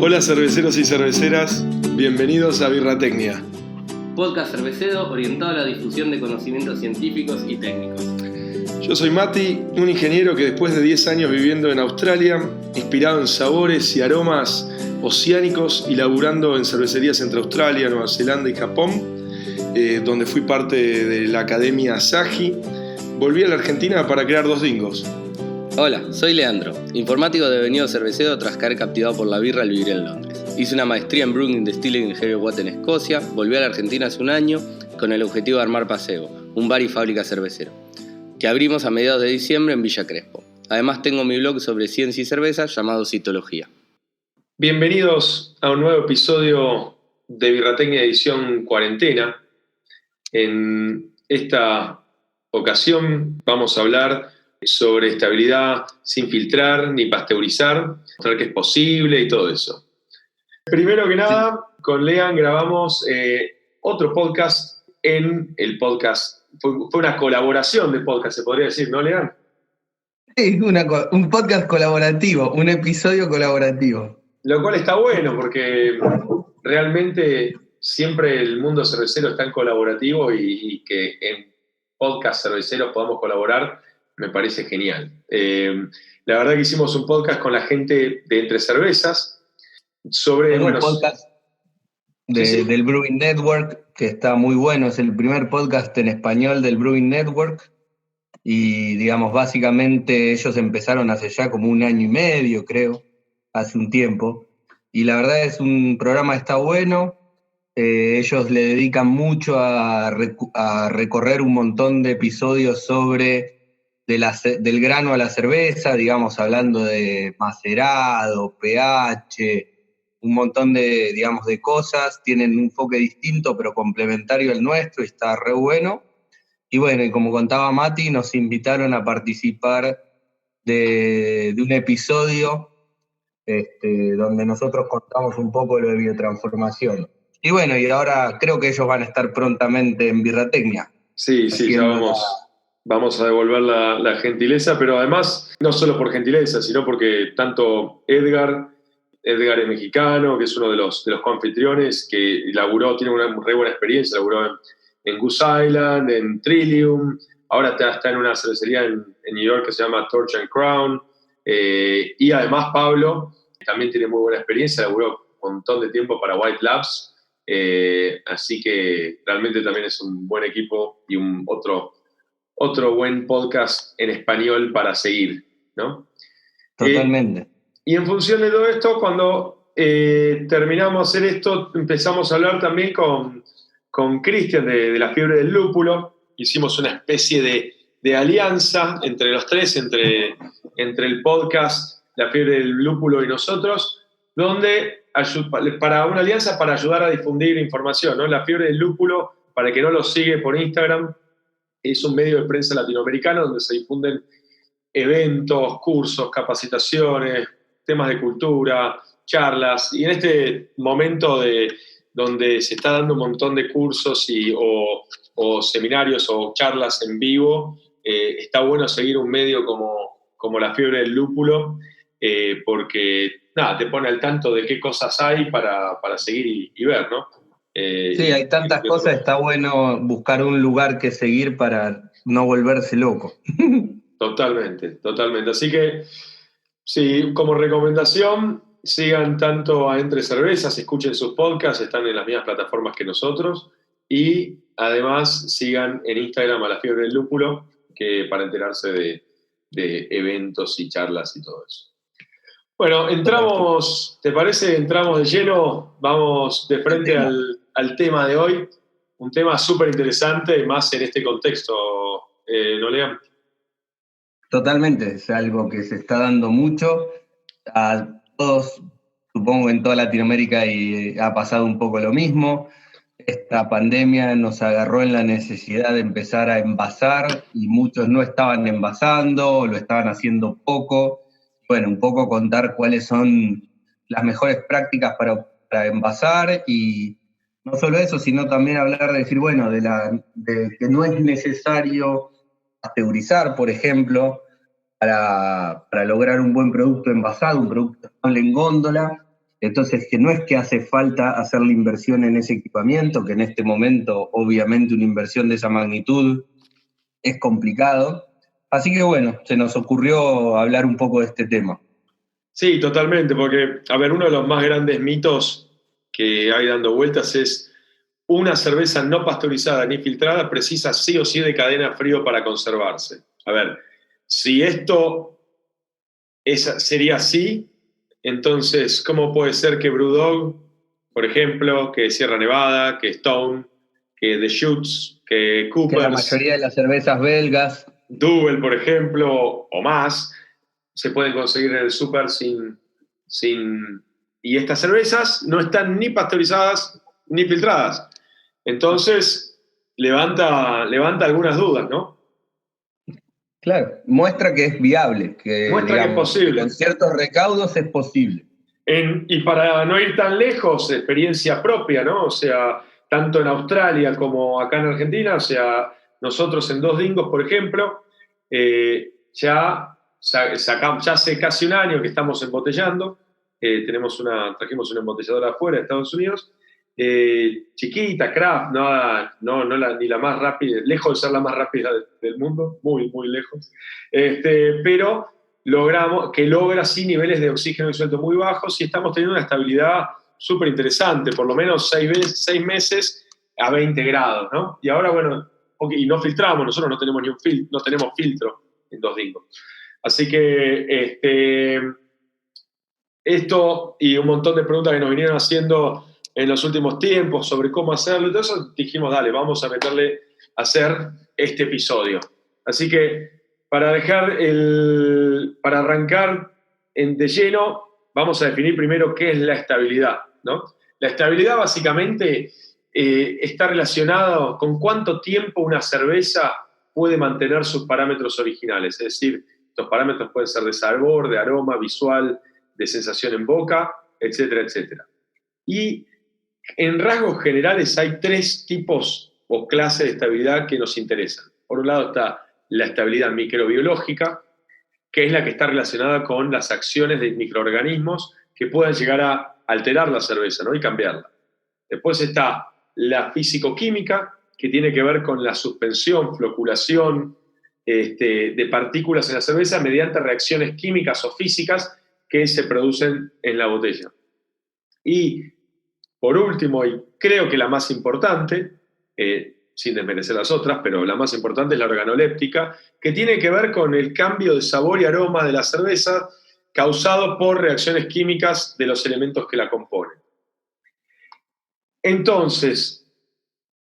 Hola cerveceros y cerveceras, bienvenidos a Birratecnia. Podcast cervecero orientado a la difusión de conocimientos científicos y técnicos. Yo soy Mati, un ingeniero que después de 10 años viviendo en Australia, inspirado en sabores y aromas oceánicos y laburando en cervecerías entre Australia, Nueva Zelanda y Japón, donde fui parte de la Academia Asahi, volví a la Argentina para crear Dos Dingos. Hola, soy Leandro, informático devenido cervecero tras caer captivado por la birra al vivir en Londres. Hice una maestría en Brewing Distilling en Heavy Watt en Escocia, volví a la Argentina hace un año con el objetivo de armar Paseo, un bar y fábrica cervecero, que abrimos a mediados de diciembre en Villa Crespo. Además tengo mi blog sobre ciencia y cerveza llamado Citología. Bienvenidos a un nuevo episodio de Birratecnia edición cuarentena. En esta ocasión vamos a hablar sobre estabilidad sin filtrar ni pasteurizar, mostrar que es posible y todo eso. Primero que nada, con Lean grabamos otro podcast en el podcast. Fue una colaboración de podcast, se podría decir, ¿no, Lean? Sí, un podcast colaborativo, un episodio colaborativo. Lo cual está bueno porque realmente siempre el mundo cervecero está en colaborativo y que en podcast cerveceros podamos colaborar me parece genial. La verdad que hicimos un podcast con la gente de Entre Cervezas sobre... Un podcast del Brewing Network que está muy bueno, es el primer podcast en español del Brewing Network y digamos básicamente ellos empezaron hace ya como un año y medio, creo, hace un tiempo, y la verdad es un programa que está bueno. Ellos le dedican mucho a recorrer un montón de episodios sobre del grano a la cerveza, digamos, hablando de macerado, pH, un montón de, digamos, de cosas. Tienen un enfoque distinto pero complementario al nuestro y está re bueno. Y bueno, y como contaba Mati, nos invitaron a participar de un episodio donde nosotros contamos un poco lo de biotransformación. Y bueno, y ahora creo que ellos van a estar prontamente en Birratecnia. Sí, ya vamos a devolver la gentileza, pero además, no solo por gentileza, sino porque tanto Edgar es mexicano, que es uno de los coanfitriones, que tiene una re buena experiencia, laburó en Goose Island, en Trillium, ahora está en una cervecería en New York que se llama Torch and Crown, y además Pablo también tiene muy buena experiencia, laburó un montón de tiempo para White Labs, así que realmente también es un buen equipo y otro buen podcast en español para seguir, ¿no? Totalmente. Y en función de todo esto, cuando terminamos de hacer esto, empezamos a hablar también con Cristian de la fiebre del lúpulo. Hicimos una especie de alianza entre los tres, entre el podcast La fiebre del lúpulo y nosotros, donde para una alianza para ayudar a difundir información, ¿no? La fiebre del lúpulo, para el que no lo sigue por Instagram, es un medio de prensa latinoamericano donde se difunden eventos, cursos, capacitaciones, temas de cultura, charlas, y en este momento donde se está dando un montón de cursos o seminarios o charlas en vivo, está bueno seguir un medio como La Fiebre del Lúpulo, porque te pone al tanto de qué cosas hay para seguir y ver, ¿no? Sí, hay tantas cosas, está bueno buscar un lugar que seguir para no volverse loco. Totalmente. Así que, sí, como recomendación, sigan tanto a Entre Cervezas, escuchen sus podcasts, están en las mismas plataformas que nosotros, y además sigan en Instagram a La Fiebre del Lúpulo, que para enterarse de eventos y charlas y todo eso. Bueno, ¿te parece? Entramos de lleno, vamos de frente al tema de hoy, un tema súper interesante, más en este contexto, ¿no, Lean? Totalmente, es algo que se está dando mucho a todos, supongo en toda Latinoamérica, y ha pasado un poco lo mismo. Esta pandemia nos agarró en la necesidad de empezar a envasar y muchos no estaban envasando o lo estaban haciendo poco. Bueno, un poco contar cuáles son las mejores prácticas para envasar, y no solo eso, sino también hablar de decir, bueno, de que no es necesario pasteurizar, por ejemplo, para lograr un buen producto envasado, un producto estable en góndola, Entonces, que no es que hace falta hacer la inversión en ese equipamiento, que en este momento, obviamente, una inversión de esa magnitud es complicado. Así que bueno, se nos ocurrió hablar un poco de este tema. Sí, totalmente, porque, a ver, uno de los más grandes mitos que hay dando vueltas es una cerveza no pasteurizada ni filtrada precisa sí o sí de cadena frío para conservarse. A ver, si esto sería así, entonces, ¿cómo puede ser que Brewdog, por ejemplo, que Sierra Nevada, que Stone, que The Shoots, que Que la Coopers, mayoría de las cervezas belgas, Double, por ejemplo, o más, se pueden conseguir en el súper sin... Y estas cervezas no están ni pasteurizadas ni filtradas. Entonces, levanta algunas dudas, ¿no? claro, muestra que es viable, que Muestra que es digamos, que con posible. ciertos recaudos es posible. Y para no ir tan lejos, experiencia propia, ¿no? O sea, tanto en Australia como acá en Argentina, o sea, nosotros en Dos Dingos, por ejemplo, ya hace casi un año que estamos embotellando, trajimos una embotelladora afuera de Estados Unidos, chiquita, craft, ni la más rápida, lejos de ser la más rápida del mundo, muy, muy lejos, pero logra así niveles de oxígeno disuelto muy bajos y estamos teniendo una estabilidad súper interesante, por lo menos 6 meses a 20 grados, ¿no? Y ahora, bueno, y no filtramos, nosotros no tenemos no tenemos filtro en Dos Dingos. Así que esto y un montón de preguntas que nos vinieron haciendo en los últimos tiempos sobre cómo hacerlo, y todo eso, dijimos, dale, vamos a meterle a hacer este episodio. Así que para arrancar de lleno, vamos a definir primero qué es la estabilidad, ¿no? La estabilidad básicamente está relacionada con cuánto tiempo una cerveza puede mantener sus parámetros originales, es decir, estos parámetros pueden ser de sabor, de aroma, visual, de sensación en boca, etcétera, etcétera. Y en rasgos generales hay 3 tipos o clases de estabilidad que nos interesan. Por un lado está la estabilidad microbiológica, que es la que está relacionada con las acciones de microorganismos que puedan llegar a alterar la cerveza, ¿no? Y cambiarla. Después está la físico-química, que tiene que ver con la suspensión, floculación de partículas en la cerveza mediante reacciones químicas o físicas que se producen en la botella. Y por último, y creo que la más importante, sin desmerecer las otras, pero la más importante es la organoléptica, que tiene que ver con el cambio de sabor y aroma de la cerveza causado por reacciones químicas de los elementos que la componen. Entonces,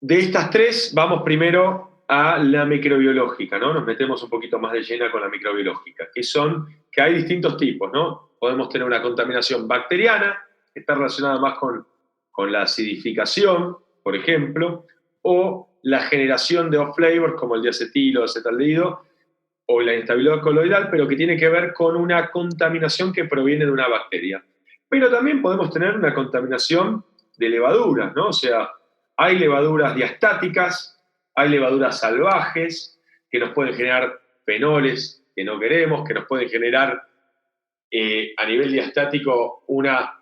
de estas 3, vamos primero a la microbiológica, ¿no? Nos metemos un poquito más de llena con la microbiológica, que hay distintos tipos, ¿no? Podemos tener una contaminación bacteriana, que está relacionada más con la acidificación, por ejemplo, o la generación de off-flavors como el diacetilo, acetaldehído, o la inestabilidad coloidal, pero que tiene que ver con una contaminación que proviene de una bacteria. Pero también podemos tener una contaminación de levaduras, ¿no? O sea, hay levaduras diastáticas, hay levaduras salvajes que nos pueden generar fenoles que no queremos, que nos pueden generar a nivel diastático una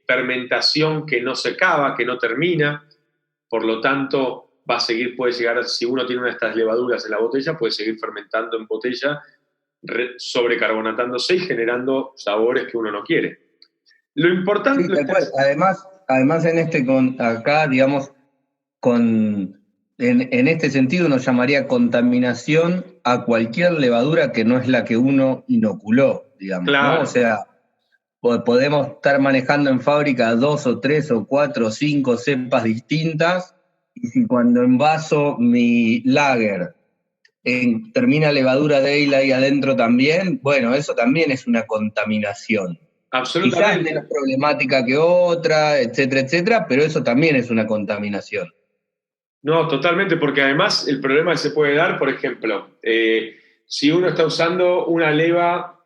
fermentación que no se acaba, que no termina, por lo tanto va a seguir, puede llegar, si uno tiene una de estas levaduras en la botella, puede seguir fermentando en botella, sobrecarbonatándose y generando sabores que uno no quiere. Lo importante... Sí, tal cual. Además acá, digamos, en este sentido nos llamaría contaminación a cualquier levadura que no es la que uno inoculó, digamos, Claro. ¿no? O sea, podemos estar manejando en fábrica 2 o 3 o 4 o 5 cepas distintas, y si cuando envaso mi lager termina levadura de ale ahí adentro también, bueno, eso también es una contaminación. Absolutamente. Quizás menos problemática que otra, etcétera, etcétera, pero eso también es una contaminación. No, totalmente, porque además el problema que se puede dar, por ejemplo, si uno está usando una leva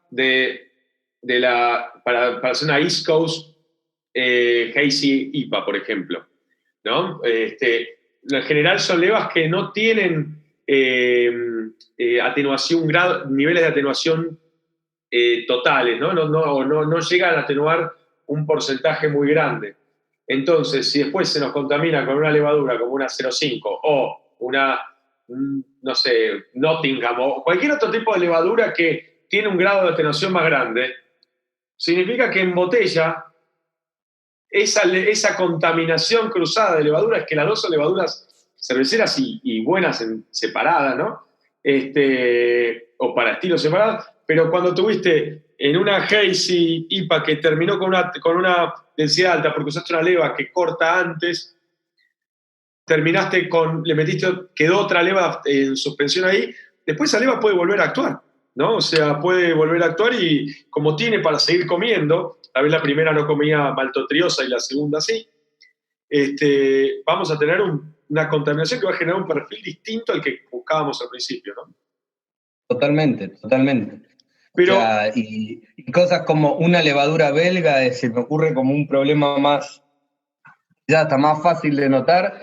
para hacer una East Coast Hazy IPA, por ejemplo, ¿no? En general son levas que no tienen niveles de atenuación totales, ¿no? No llegan a atenuar un porcentaje muy grande. Entonces, si después se nos contamina con una levadura como una 0,5 o una, no sé, Nottingham o cualquier otro tipo de levadura que tiene un grado de atenuación más grande, significa que en botella esa contaminación cruzada de levaduras, que las dos son levaduras cerveceras y buenas separadas, ¿no? O para estilos separados, pero cuando tuviste en una Hazy IPA que terminó con una densidad alta porque usaste una leva que corta antes, quedó otra leva en suspensión ahí, después esa leva puede volver a actuar, ¿no? O sea, puede volver a actuar y como tiene para seguir comiendo, tal vez la primera no comía maltotriosa y la segunda sí, vamos a tener una contaminación que va a generar un perfil distinto al que buscábamos al principio, ¿no? Totalmente. Pero, O sea, y cosas como una levadura belga se me ocurre como un problema más, ya está más fácil de notar,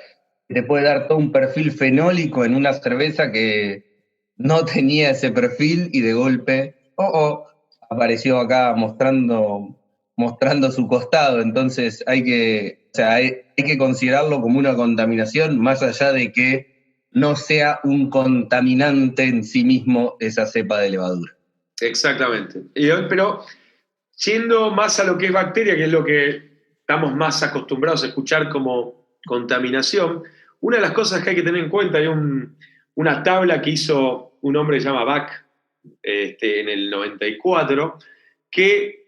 que te puede dar todo un perfil fenólico en una cerveza que no tenía ese perfil y de golpe, apareció acá mostrando su costado. Entonces hay que considerarlo como una contaminación, más allá de que no sea un contaminante en sí mismo esa cepa de levadura. exactamente. Pero yendo más a lo que es bacteria, que es lo que estamos más acostumbrados a escuchar como contaminación, una de las cosas que hay que tener en cuenta, hay una tabla que hizo un hombre que se llama Bach en el 94, que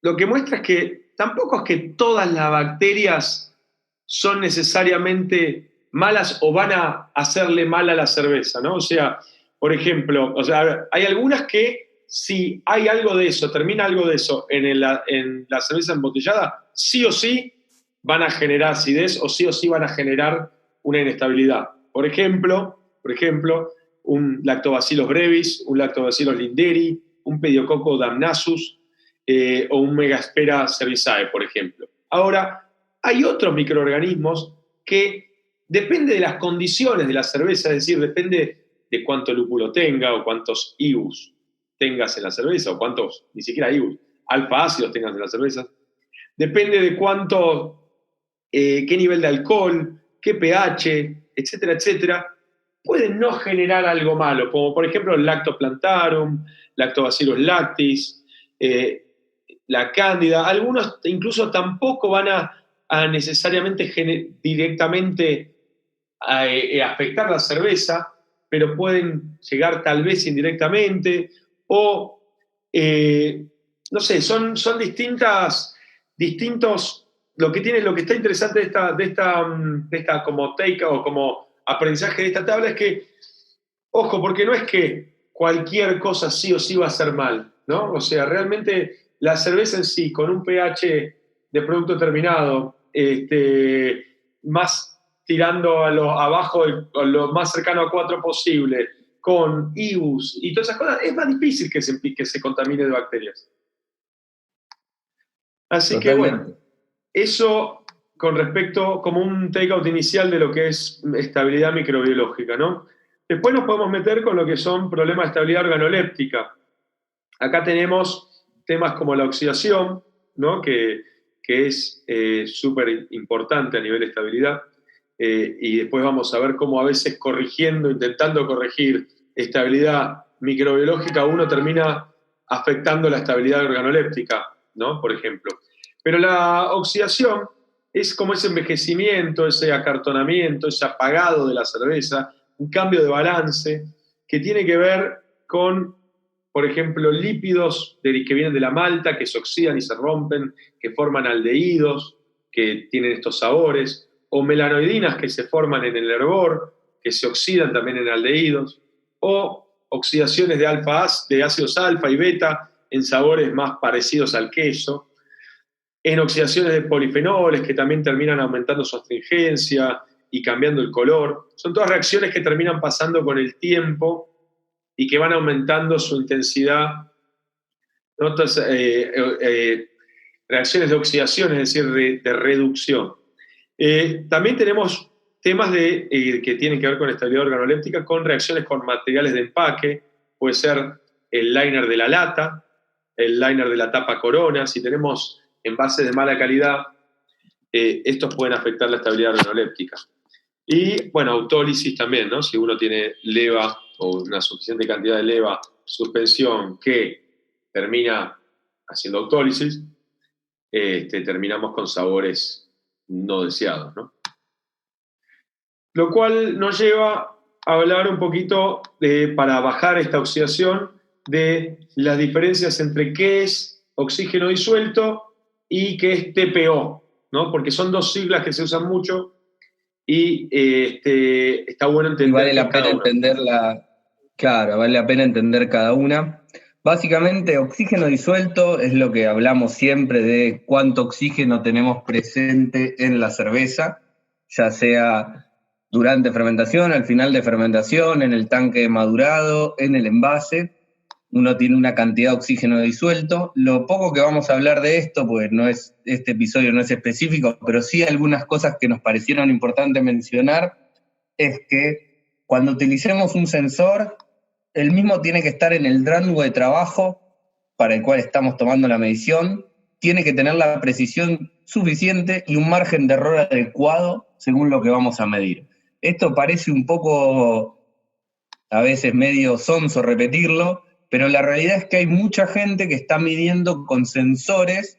lo que muestra es que tampoco es que todas las bacterias son necesariamente malas o van a hacerle mal a la cerveza, ¿no? O sea, por ejemplo, hay algunas que si hay algo de eso, termina algo de eso en la cerveza embotellada, sí o sí van a generar acidez o sí van a generar una inestabilidad. Por ejemplo, un Lactobacillus brevis, un Lactobacillus linderi, un Pediococcus damnasus o un Megaspera cerevisiae, por ejemplo. Ahora, hay otros microorganismos que depende de las condiciones de la cerveza, es decir, depende de cuánto lúpulo tenga o cuántos IBUs tengas en la cerveza o cuántos, ni siquiera IBUs, alfa ácidos tengas en la cerveza. Depende de qué nivel de alcohol, qué pH, etcétera, etcétera, pueden no generar algo malo, como por ejemplo el Lactoplantarum, Lactobacillus lactis, la cándida. Algunos incluso tampoco van a necesariamente directamente a afectar la cerveza, pero pueden llegar tal vez indirectamente, o no sé, son distintos. Lo que está interesante de esta como take o como aprendizaje de esta tabla es que, ojo, porque no es que cualquier cosa sí o sí va a ser mal, ¿no? O sea, realmente la cerveza en sí, con un pH de producto terminado, más tirando abajo, lo más cercano a 4 posible, con IBUs y todas esas cosas, es más difícil que se contamine de bacterias. Así Totalmente. Que bueno, eso con respecto como un take-out inicial de lo que es estabilidad microbiológica, ¿no? Después nos podemos meter con lo que son problemas de estabilidad organoléptica. Acá tenemos temas como la oxidación, ¿no? que es súper importante a nivel de estabilidad, y después vamos a ver cómo a veces intentando corregir estabilidad microbiológica, uno termina afectando la estabilidad organoléptica, ¿no? Por ejemplo. Pero la oxidación es como ese envejecimiento, ese acartonamiento, ese apagado de la cerveza, un cambio de balance que tiene que ver con, por ejemplo, lípidos que vienen de la malta, que se oxidan y se rompen, que forman aldehídos, que tienen estos sabores, o melanoidinas que se forman en el hervor, que se oxidan también en aldehídos, o oxidaciones de ácidos alfa y beta en sabores más parecidos al queso, en oxidaciones de polifenoles que también terminan aumentando su astringencia y cambiando el color. Son todas reacciones que terminan pasando con el tiempo y que van aumentando su intensidad, ¿no? Entonces, reacciones de oxidación, es decir, de reducción. También tenemos temas que tienen que ver con estabilidad organoléptica, con reacciones con materiales de empaque, puede ser el liner de la lata, el liner de la tapa corona. Si tenemos envases de mala calidad, estos pueden afectar la estabilidad organoléptica. Y, bueno, autólisis también, ¿no? Si uno tiene leva o una suficiente cantidad de leva, suspensión, que termina haciendo autólisis, terminamos con sabores no deseados, ¿no? Lo cual nos lleva a hablar un poquito, para bajar esta oxidación, de las diferencias entre qué es oxígeno disuelto y qué es TPO, ¿no? Porque son dos siglas que se usan mucho y está bueno entender. Y vale la pena entenderla, claro, vale la pena entender cada una. Básicamente, oxígeno disuelto es lo que hablamos siempre de cuánto oxígeno tenemos presente en la cerveza, ya sea durante fermentación, al final de fermentación, en el tanque madurado, en el envase. Uno tiene una cantidad de oxígeno disuelto. Lo poco que vamos a hablar de esto, pues este episodio no es específico, pero sí algunas cosas que nos parecieron importantes mencionar, es que cuando utilicemos un sensor, el mismo tiene que estar en el rango de trabajo para el cual estamos tomando la medición, tiene que tener la precisión suficiente y un margen de error adecuado según lo que vamos a medir. Esto parece un poco, a veces medio sonso repetirlo, pero la realidad es que hay mucha gente que está midiendo con sensores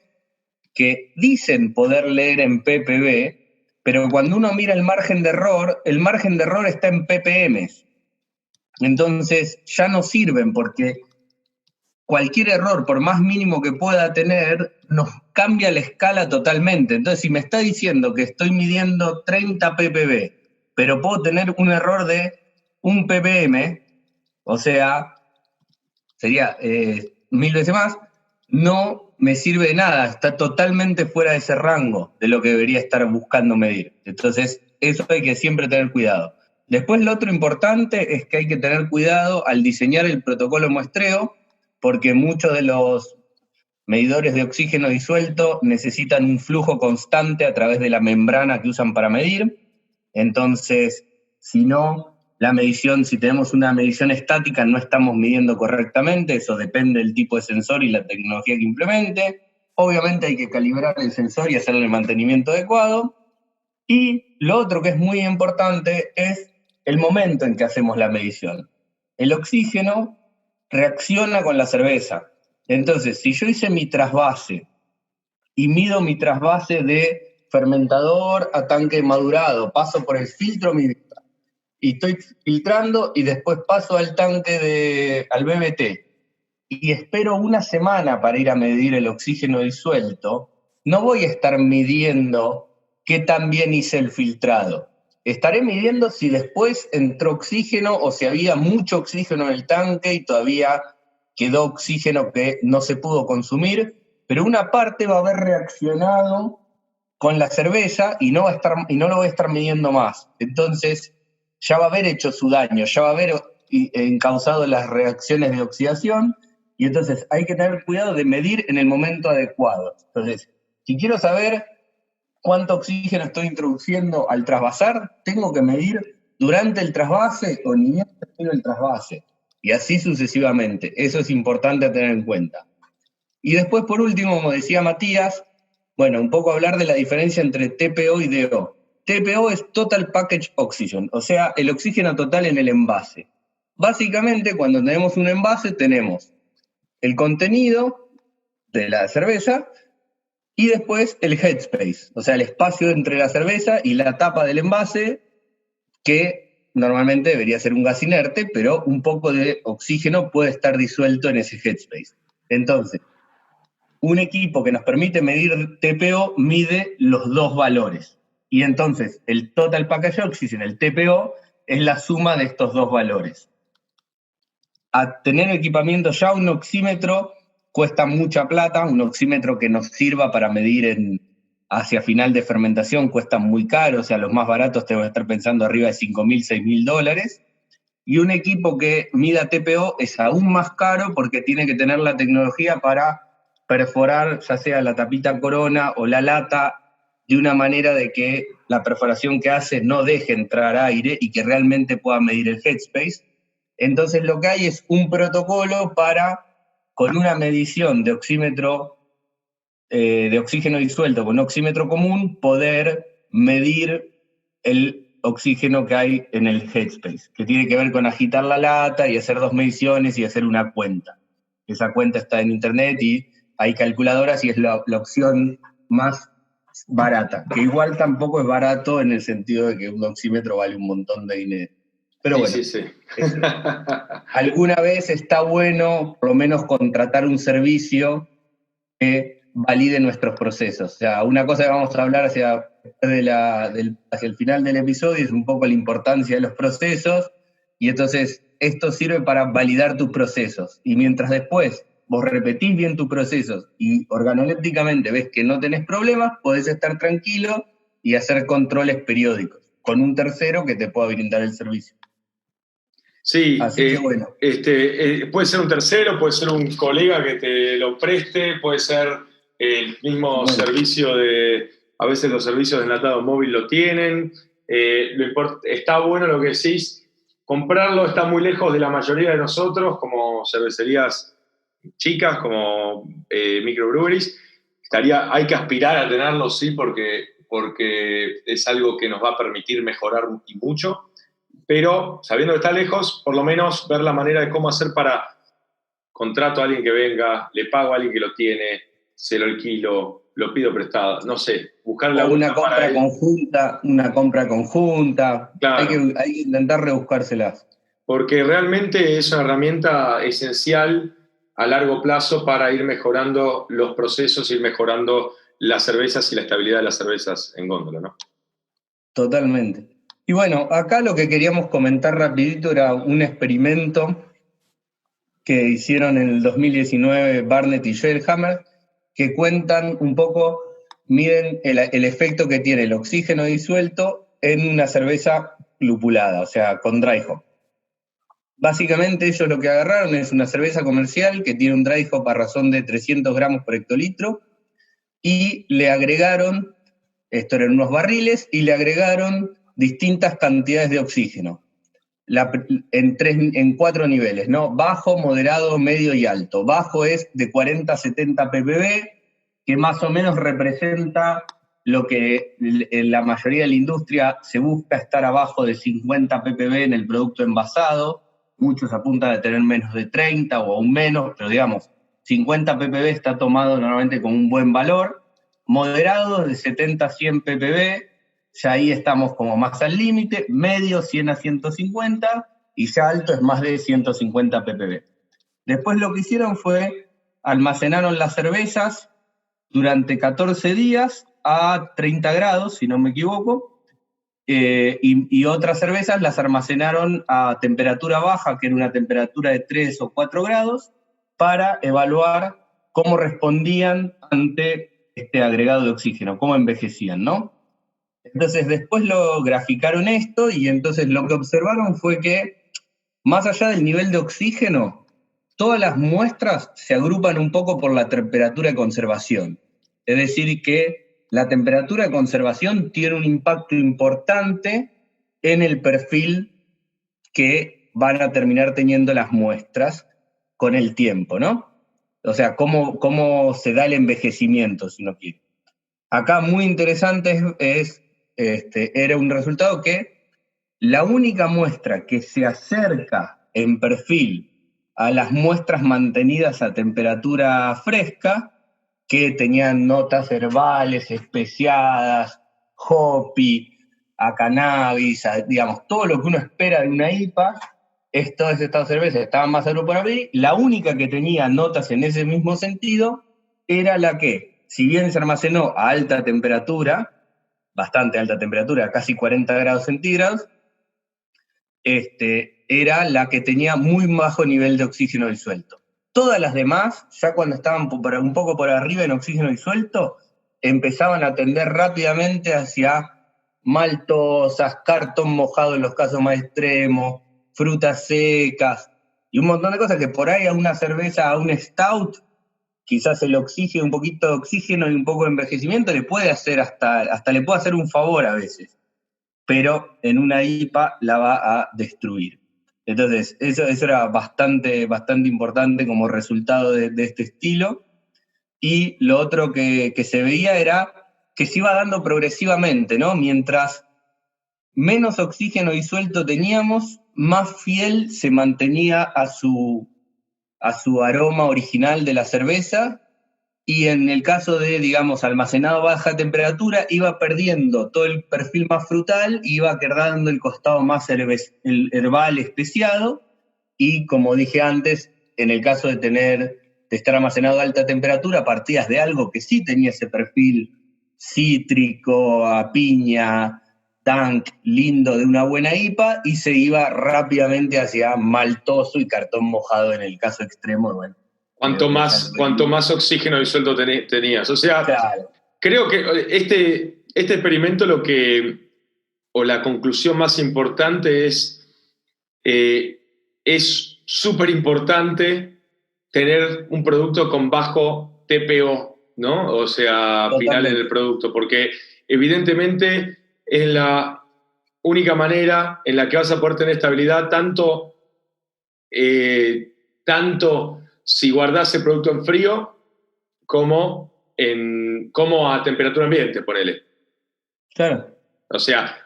que dicen poder leer en ppb, pero cuando uno mira el margen de error está en ppm. Entonces ya no sirven, porque cualquier error, por más mínimo que pueda tener, nos cambia la escala totalmente. Entonces, si me está diciendo que estoy midiendo 30 ppb, pero puedo tener un error de 1 ppm, o sea, sería 1000 veces más, no me sirve de nada, está totalmente fuera de ese rango de lo que debería estar buscando medir. Entonces, eso hay que siempre tener cuidado. Después, lo otro importante es que hay que tener cuidado al diseñar el protocolo muestreo, porque muchos de los medidores de oxígeno disuelto necesitan un flujo constante a través de la membrana que usan para medir. Entonces, si tenemos una medición estática, no estamos midiendo correctamente. Eso depende del tipo de sensor y la tecnología que implemente. Obviamente hay que calibrar el sensor y hacerle el mantenimiento adecuado. Y lo otro que es muy importante es el momento en que hacemos la medición. El oxígeno reacciona con la cerveza. Entonces, si yo hice mi trasvase y mido mi trasvase de fermentador a tanque madurado, paso por el filtro y estoy filtrando y después paso al tanque al BBT y espero una semana para ir a medir el oxígeno disuelto, no voy a estar midiendo qué tan bien hice el filtrado. Estaré midiendo si después entró oxígeno o si había mucho oxígeno en el tanque y todavía quedó oxígeno que no se pudo consumir, pero una parte va a haber reaccionado con la cerveza y no lo voy a estar midiendo más. Entonces, ya va a haber hecho su daño, ya va a haber encausado las reacciones de oxidación, y entonces hay que tener cuidado de medir en el momento adecuado. Entonces, si quiero saber cuánto oxígeno estoy introduciendo al trasvasar, tengo que medir durante el trasvase o ni bien termino el trasvase, y así sucesivamente. Eso es importante tener en cuenta. Y después, por último, como decía Matías, bueno, un poco hablar de la diferencia entre TPO y DO. TPO es Total Package Oxygen, o sea, el oxígeno total en el envase. Básicamente, cuando tenemos un envase, tenemos el contenido de la cerveza y después el headspace, o sea, el espacio entre la cerveza y la tapa del envase, que normalmente debería ser un gas inerte, pero un poco de oxígeno puede estar disuelto en ese headspace. Entonces, un equipo que nos permite medir TPO mide los dos valores. Y entonces el Total Package Oxygen, el TPO, es la suma de estos dos valores. A tener equipamiento ya, un oxímetro cuesta mucha plata, un oxímetro que nos sirva para medir hacia final de fermentación cuesta muy caro, o sea, los más baratos te van a estar pensando arriba de $5.000, $6.000, y un equipo que mida TPO es aún más caro porque tiene que tener la tecnología para perforar ya sea la tapita corona o la lata de una manera de que la perforación que hace no deje entrar aire y que realmente pueda medir el headspace. Entonces lo que hay es un protocolo para, con una medición de oxímetro de oxígeno disuelto con un oxímetro común, poder medir el oxígeno que hay en el headspace, que tiene que ver con agitar la lata y hacer 2 mediciones y hacer una cuenta. Esa cuenta está en internet y hay calculadoras y es la opción más barata, que igual tampoco es barato en el sentido de que un oxímetro vale un montón de dinero. Pero bueno, sí. Alguna vez está bueno por lo menos contratar un servicio que valide nuestros procesos. O sea, una cosa que vamos a hablar hacia el final del episodio es un poco la importancia de los procesos, y entonces esto sirve para validar tus procesos. Y mientras después vos repetís bien tus procesos y organolépticamente ves que no tenés problemas, podés estar tranquilo y hacer controles periódicos con un tercero que te pueda brindar el servicio. Sí, así que bueno. Puede ser un tercero, puede ser un colega que te lo preste, puede ser el mismo servicio a veces los servicios de enlatado móvil lo tienen. Está bueno lo que decís, comprarlo está muy lejos de la mayoría de nosotros, como cervecerías chicas, como microbreweries. Hay que aspirar a tenerlo, sí, porque es algo que nos va a permitir mejorar y mucho. Pero sabiendo que está lejos, por lo menos ver la manera de cómo hacer para contrato a alguien que venga, le pago a alguien que lo tiene, se lo alquilo, lo pido prestado, no sé, buscar la una compra conjunta, claro. Hay que intentar rebuscárselas. Porque realmente es una herramienta esencial a largo plazo para ir mejorando los procesos, ir mejorando las cervezas y la estabilidad de las cervezas en góndola, ¿no? Totalmente. Y bueno, acá lo que queríamos comentar rapidito era un experimento que hicieron en el 2019 Barnett y Schellhammer, que cuentan un poco, miden el efecto que tiene el oxígeno disuelto en una cerveza lupulada, o sea, con dry hop. Básicamente ellos lo que agarraron es una cerveza comercial que tiene un dry hop a razón de 300 gramos por hectolitro, y le agregaron, esto eran unos barriles, y le agregaron distintas cantidades de oxígeno, en 4 niveles, ¿no? Bajo, moderado, medio y alto. Bajo es de 40 a 70 ppb, que más o menos representa lo que en la mayoría de la industria se busca, estar abajo de 50 ppb en el producto envasado. Muchos apuntan a tener menos de 30 o aún menos, pero digamos, 50 ppb está tomado normalmente como un buen valor. Moderado de 70 a 100 ppb, ya ahí estamos como más al límite. Medio 100 a 150, y ya alto es más de 150 ppb. Después lo que hicieron fue, almacenaron las cervezas durante 14 días a 30 grados, si no me equivoco, y otras cervezas las almacenaron a temperatura baja, que era una temperatura de 3 o 4 grados, para evaluar cómo respondían ante este agregado de oxígeno, cómo envejecían, ¿no? Entonces después lo graficaron esto, y entonces lo que observaron fue que, más allá del nivel de oxígeno, todas las muestras se agrupan un poco por la temperatura de conservación. Es decir, que la temperatura de conservación tiene un impacto importante en el perfil que van a terminar teniendo las muestras con el tiempo, ¿no? O sea, cómo se da el envejecimiento, si no quiere. Acá muy interesante era un resultado que la única muestra que se acerca en perfil a las muestras mantenidas a temperatura fresca, que tenían notas herbales, especiadas, hoppy, a cannabis, digamos, todo lo que uno espera de una IPA, todas estas cervezas estaban más por abrir. La única que tenía notas en ese mismo sentido era la que, si bien se almacenó a alta temperatura, bastante alta temperatura, casi 40 grados centígrados, era la que tenía muy bajo nivel de oxígeno disuelto. Todas las demás, ya cuando estaban un poco por arriba en oxígeno disuelto, empezaban a tender rápidamente hacia maltosas, cartón mojado en los casos más extremos, frutas secas, y un montón de cosas que por ahí a una cerveza, a un stout, quizás el oxígeno, un poquito de oxígeno y un poco de envejecimiento le puede hacer hasta le puede hacer un favor a veces, pero en una IPA la va a destruir. Entonces, eso era bastante importante como resultado de este estilo. y lo otro que se veía era que se iba dando progresivamente, ¿no? Mientras menos oxígeno disuelto teníamos, más fiel se mantenía a su aroma original de la cerveza, y en el caso de, digamos, almacenado a baja temperatura, iba perdiendo todo el perfil más frutal, iba quedando el costado más herbal especiado, y como dije antes, en el caso de estar almacenado a alta temperatura, partías de algo que sí tenía ese perfil cítrico, a piña, tank, lindo de una buena IPA, y se iba rápidamente hacia maltoso y cartón mojado en el caso extremo. Bueno, cuanto más oxígeno disuelto tenías. O sea, claro, creo que este experimento o la conclusión más importante es súper importante tener un producto con bajo TPO, ¿no? O sea, totalmente, final en el producto, porque evidentemente es la única manera en la que vas a poder tener estabilidad, tanto si guardás el producto en frío como a temperatura ambiente, ponele. Claro. O sea,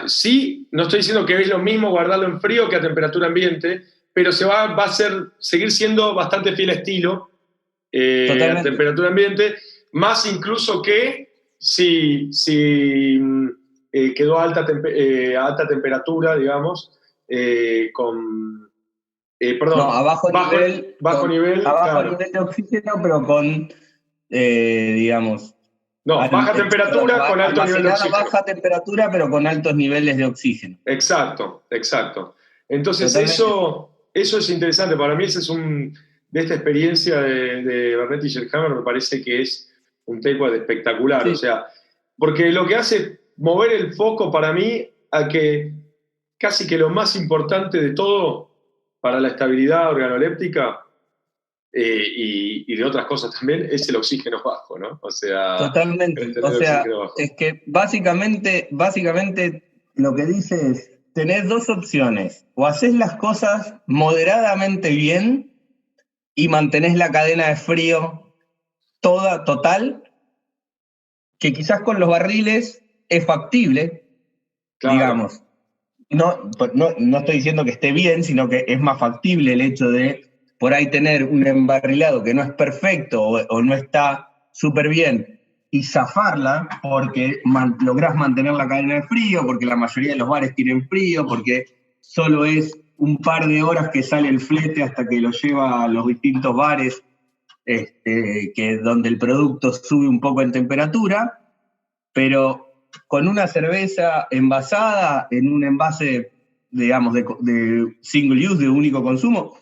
sí, no estoy diciendo que es lo mismo guardarlo en frío que a temperatura ambiente, pero va a seguir siendo bastante fiel estilo a temperatura ambiente, más incluso que si quedó a alta temperatura, digamos, a bajo nivel claro, nivel de oxígeno, pero con, digamos... baja temperatura con alto nivel de oxígeno. Baja temperatura, pero con altos niveles de oxígeno. Exacto. Entonces, eso es interesante. Para mí, ese es de esta experiencia de Bernetti y Schellhammer, me parece que es un takeaway espectacular. Sí. O sea, porque lo que hace mover el foco para mí a que casi que lo más importante de todo para la estabilidad organoléptica y de otras cosas también es el oxígeno bajo, ¿no? O sea, totalmente. O sea, es que básicamente lo que dice es, tenés dos opciones: o haces las cosas moderadamente bien y mantenés la cadena de frío total, que quizás con los barriles es factible, claro, digamos. No estoy diciendo que esté bien, sino que es más factible el hecho de por ahí tener un embarrilado que no es perfecto o no está súper bien y zafarla porque lográs mantener la cadena de frío, porque la mayoría de los bares tienen frío, porque solo es un par de horas que sale el flete hasta que lo lleva a los distintos bares, donde el producto sube un poco en temperatura, pero con una cerveza envasada en un envase, digamos, de single use, de único consumo,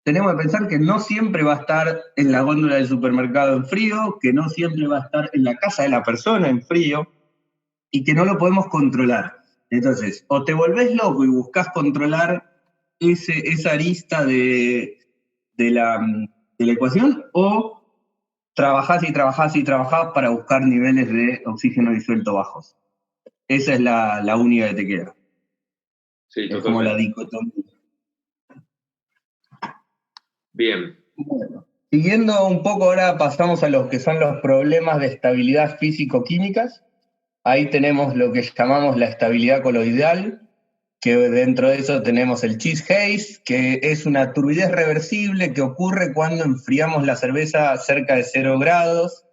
tenemos que pensar que no siempre va a estar en la góndola del supermercado en frío, que no siempre va a estar en la casa de la persona en frío, y que no lo podemos controlar. Entonces, o te volvés loco y buscás controlar esa arista de la ecuación, o trabajás para buscar niveles de oxígeno disuelto bajos. Esa es la única que te queda. Sí, es como la dicotomía. Bien. Bueno, siguiendo un poco, ahora pasamos a los que son los problemas de estabilidad físico-químicas. Ahí tenemos lo que llamamos la estabilidad coloidal, que dentro de eso tenemos el cheese haze, que es una turbidez reversible que ocurre cuando enfriamos la cerveza a cerca de 0 grados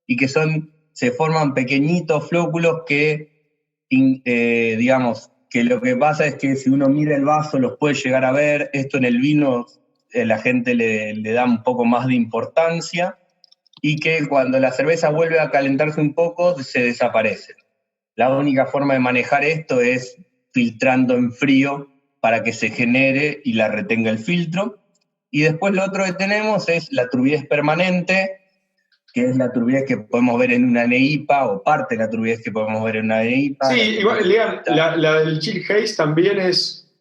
y que se forman pequeñitos flóculos que, digamos, que lo que pasa es que si uno mira el vaso los puede llegar a ver. Esto en el vino la gente le da un poco más de importancia, y que cuando la cerveza vuelve a calentarse un poco se desaparece. La única forma de manejar esto es filtrando en frío para que se genere y la retenga el filtro. Y después lo otro que tenemos es la turbidez permanente, que es la turbidez que podemos ver en una NEIPA, o parte de la turbidez que podemos ver en una NEIPA. Sí, igual, la del chill haze también es,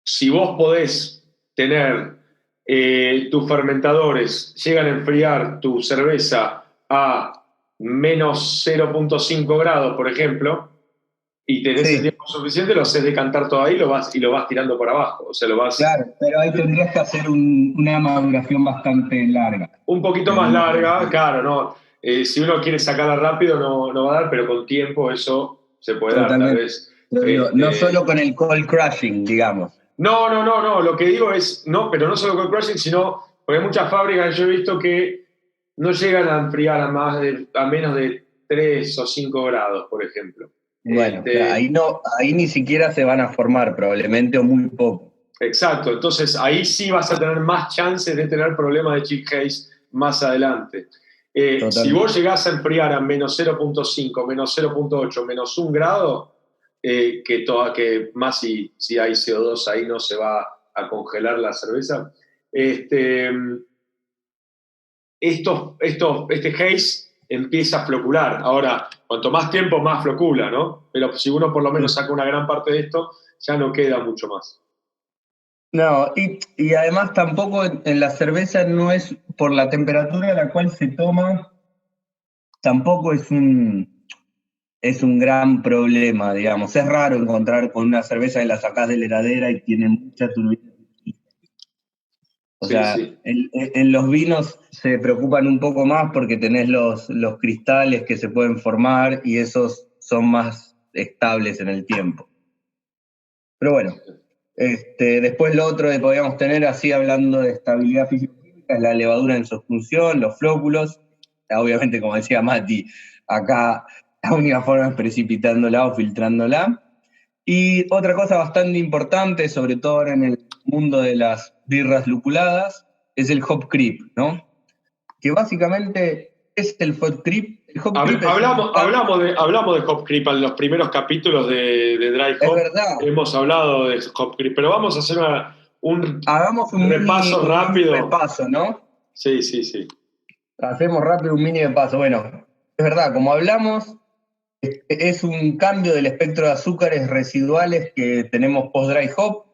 si vos podés tener tus fermentadores, llegan a enfriar tu cerveza a menos 0.5 grados, por ejemplo, y tenés el tiempo suficiente, lo haces decantar todo ahí y lo vas tirando por abajo. O sea, lo vas... Claro, pero ahí tendrías que hacer una maduración bastante larga. Un poquito más larga, claro, ¿no? Si uno quiere sacarla rápido no va a dar, pero con tiempo eso se puede dar, tal vez. No solo con el cold crushing, digamos. No. Lo que digo es, no, pero no solo con crushing, sino porque hay muchas fábricas que yo he visto que no llegan a enfriar a menos de 3 o 5 grados, por ejemplo. Bueno, ahí ni siquiera se van a formar probablemente, o muy poco. Exacto, entonces ahí sí vas a tener más chances de tener problemas de chip haze más adelante. Si vos llegás a enfriar a menos 0.5, menos 0.8, menos 1 grado, que más si hay CO2 ahí no se va a congelar la cerveza, este haze empieza a flocular. Ahora, cuanto más tiempo, más flocula, ¿no? Pero si uno por lo menos saca una gran parte de esto, ya no queda mucho más. No, y además tampoco en la cerveza no es por la temperatura a la cual se toma, tampoco es un gran problema, digamos. Es raro encontrar con una cerveza que la sacás de la heladera y tiene mucha turbiedad. O sea, sí. en los vinos se preocupan un poco más porque tenés los cristales que se pueden formar y esos son más estables en el tiempo. Pero bueno. Después lo otro que podríamos tener, así hablando de estabilidad física-química, es la levadura en su función, los flóculos. Obviamente, como decía Mati, acá la única forma es precipitándola o filtrándola. Y otra cosa bastante importante, sobre todo ahora en el mundo de las birras lupuladas, es el hop creep, ¿no? Que básicamente es el hop creep. Hablamos de hop creep en los primeros capítulos de Dry Hop. Es verdad. Hemos hablado de hop creep, pero vamos a hacer Hagamos un repaso rápido. Un repaso, ¿no? Sí. Hacemos rápido un mini repaso. Bueno, es verdad, como hablamos, es un cambio del espectro de azúcares residuales que tenemos post-dry hop.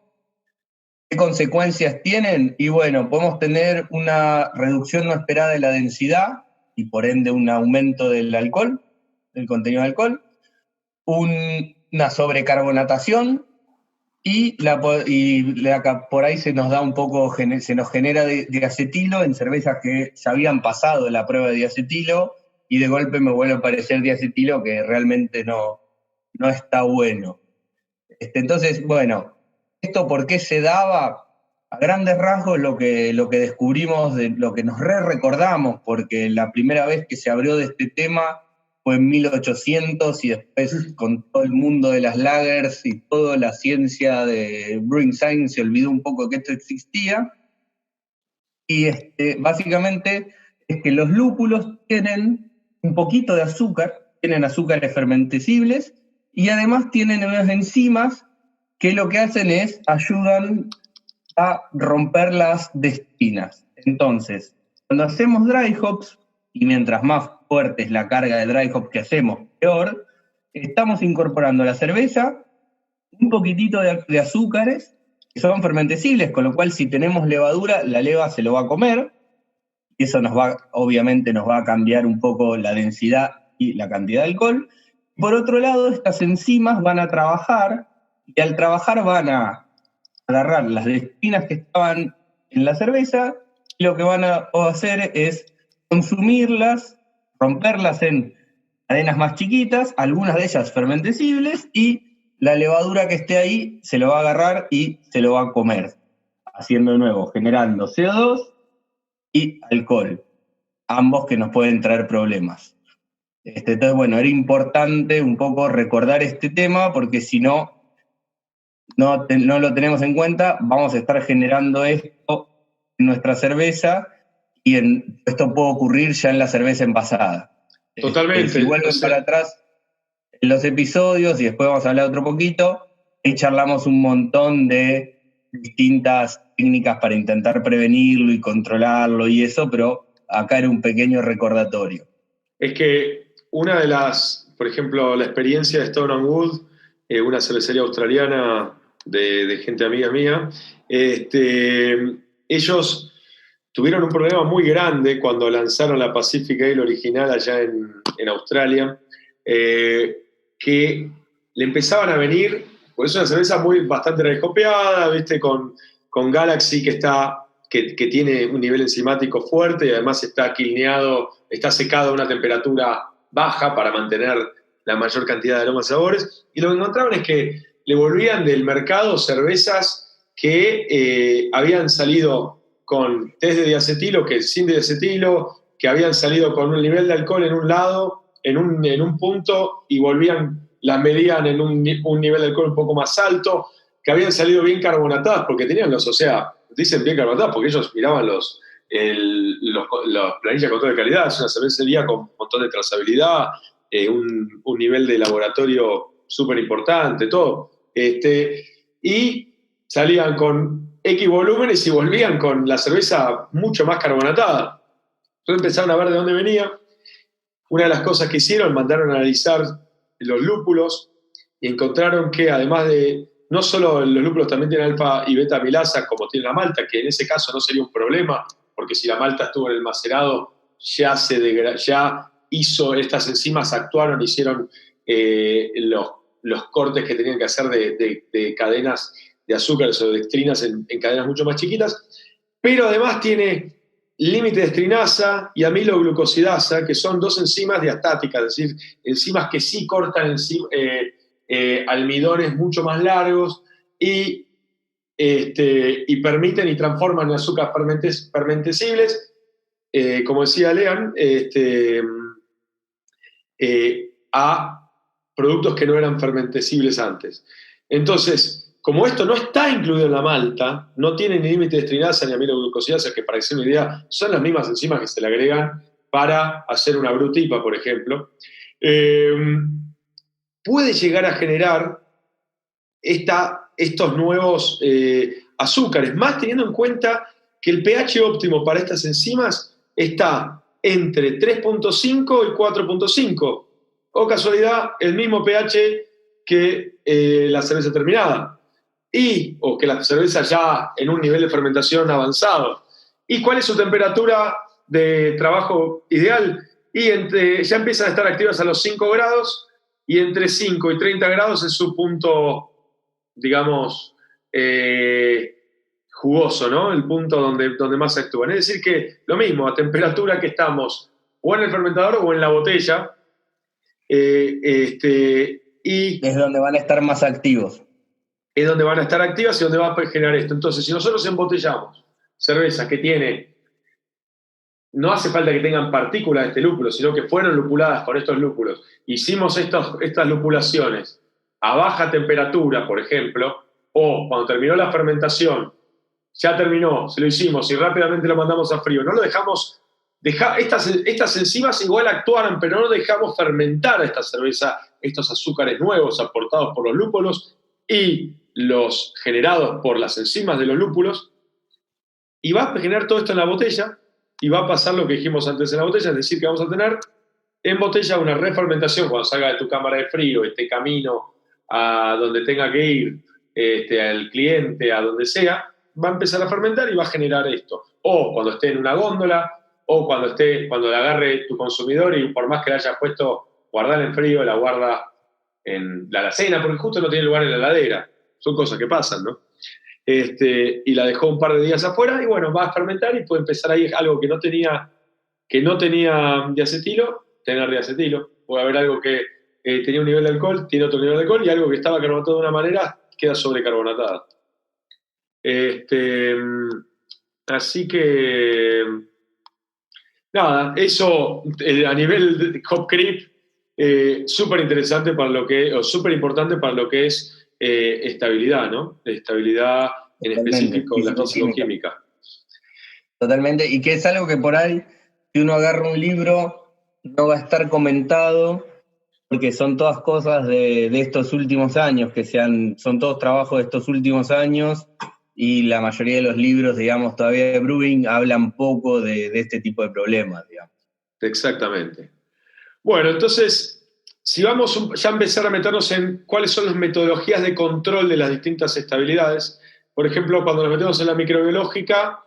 ¿Qué consecuencias tienen? Y bueno, podemos tener una reducción no esperada de la densidad y por ende un aumento del alcohol, del contenido de alcohol, una sobrecarbonatación y por ahí se nos da un poco, se nos genera diacetilo en cervezas que ya habían pasado la prueba de diacetilo y de golpe me vuelve a aparecer diacetilo que realmente no está bueno. Entonces, bueno, ¿esto por qué se daba? A grandes rasgos lo que descubrimos, lo que nos recordamos, porque la primera vez que se abrió de este tema fue en 1800 y después con todo el mundo de las lagers y toda la ciencia de Brewing Science se olvidó un poco que esto existía. Y básicamente es que los lúpulos tienen un poquito de azúcar, tienen azúcares fermentecibles y además tienen unas enzimas que lo que hacen es ayudan a romper las destinas. Entonces, cuando hacemos dry hops, y mientras más fuerte es la carga de dry hop que hacemos, peor, estamos incorporando a la cerveza un poquitito de azúcares que son fermentecibles, con lo cual si tenemos levadura, la leva se lo va a comer, y eso obviamente nos va a cambiar un poco la densidad y la cantidad de alcohol. Por otro lado, estas enzimas van a trabajar, y al trabajar van a agarrar las destinas que estaban en la cerveza, y lo que van a hacer es consumirlas, romperlas en cadenas más chiquitas, algunas de ellas fermentecibles, y la levadura que esté ahí se lo va a agarrar y se lo va a comer, haciendo de nuevo, generando CO2 y alcohol, ambos que nos pueden traer problemas. Entonces, bueno, era importante un poco recordar este tema, porque si no lo tenemos en cuenta, vamos a estar generando esto en nuestra cerveza y esto puede ocurrir ya en la cerveza envasada. Totalmente. Si vuelven para atrás en los episodios y después vamos a hablar otro poquito, ahí charlamos un montón de distintas técnicas para intentar prevenirlo y controlarlo y eso, pero acá era un pequeño recordatorio. Es que una de por ejemplo, la experiencia de Stone and Wood, una cervecería australiana de gente amiga mía, ellos tuvieron un problema muy grande cuando lanzaron la Pacific Ale original allá en Australia, que le empezaban a venir, pues es una cerveza bastante recopiada, ¿viste? Con Galaxy que tiene un nivel enzimático fuerte y además está quilneado, está secado a una temperatura baja para mantener la mayor cantidad de aromas y sabores. Y lo que encontraban es que le volvían del mercado cervezas que habían salido con test de diacetilo, que sin diacetilo, que habían salido con un nivel de alcohol en un lado, en un punto, y las medían en un nivel de alcohol un poco más alto, que habían salido bien carbonatadas, porque tenían dicen bien carbonatadas, porque ellos miraban los planillas de control de calidad, es una cervecería con un montón de trazabilidad, un nivel de laboratorio súper importante, todo. Y salían con X volúmenes y volvían con la cerveza mucho más carbonatada. Entonces empezaron a ver de dónde venía. Una de las cosas que hicieron, mandaron a analizar los lúpulos y encontraron que además de, no solo los lúpulos también tienen alfa y beta amilasa como tiene la malta, que en ese caso no sería un problema, porque si la malta estuvo en el macerado, ya hizo, estas enzimas actuaron, hicieron los cortes que tenían que hacer de cadenas de azúcares o de dextrinas en cadenas mucho más chiquitas, pero además tiene límite de estrinasa y amiloglucosidasa, que son dos enzimas diastáticas, es decir, enzimas que sí cortan almidones mucho más largos y permiten y transforman en azúcares fermentescibles, como decía Lean, a productos que no eran fermentescibles antes. Entonces, como esto no está incluido en la malta, no tiene ni límite de estrinasa ni amiloglucosidasa, que para que se den una idea, son las mismas enzimas que se le agregan para hacer una brutipa, por ejemplo, puede llegar a generar estos nuevos azúcares, más teniendo en cuenta que el pH óptimo para estas enzimas está entre 3.5 y 4.5, o casualidad, el mismo pH que la cerveza terminada, o que la cerveza ya en un nivel de fermentación avanzado. ¿Y cuál es su temperatura de trabajo ideal? Y ya empiezan a estar activas a los 5 grados, y entre 5 y 30 grados es su punto, digamos, jugoso, ¿no? El punto donde más actúan. Es decir que lo mismo, a temperatura que estamos o en el fermentador o en la botella, y es donde van a estar más activos. Es donde van a estar activas y donde va a generar esto. Entonces, si nosotros embotellamos cervezas que no hace falta que tengan partículas de este lúpulo, sino que fueron lupuladas con estos lúpulos, hicimos estas lupulaciones a baja temperatura, por ejemplo, o cuando terminó la fermentación, ya terminó, se lo hicimos y rápidamente lo mandamos a frío, no lo dejamos, estas enzimas igual actuaron, pero no dejamos fermentar a esta cerveza, estos azúcares nuevos aportados por los lúpulos y los generados por las enzimas de los lúpulos, y va a generar todo esto en la botella, y va a pasar lo que dijimos antes en la botella, es decir, que vamos a tener en botella una refermentación cuando salga de tu cámara de frío, este camino a donde tenga que ir, al cliente, a donde sea, va a empezar a fermentar y va a generar esto. O cuando esté en una góndola, o cuando la agarre tu consumidor y por más que la hayas puesto, guardarla en frío, la guarda en la alacena, porque justo no tiene lugar en la heladera. Son cosas que pasan, ¿no? Y la dejó un par de días afuera y bueno, va a fermentar y puede empezar ahí algo que no tenía diacetilo, tener diacetilo. Puede haber algo que tenía un nivel de alcohol, tiene otro nivel de alcohol, y algo que estaba carbonatado de una manera queda sobrecarbonatada. Así que nada, eso a nivel de hop creep, súper interesante súper importante para lo que es estabilidad, ¿no? Estabilidad en específico la fisicoquímica. Totalmente, y que es algo que por ahí, si uno agarra un libro, no va a estar comentado, porque son todas cosas de estos últimos años, son todos trabajos de estos últimos años, y la mayoría de los libros, digamos, todavía de brewing, hablan poco de este tipo de problemas, digamos. Exactamente. Bueno, entonces, si vamos ya a empezar a meternos en cuáles son las metodologías de control de las distintas estabilidades, por ejemplo, cuando nos metemos en la microbiológica,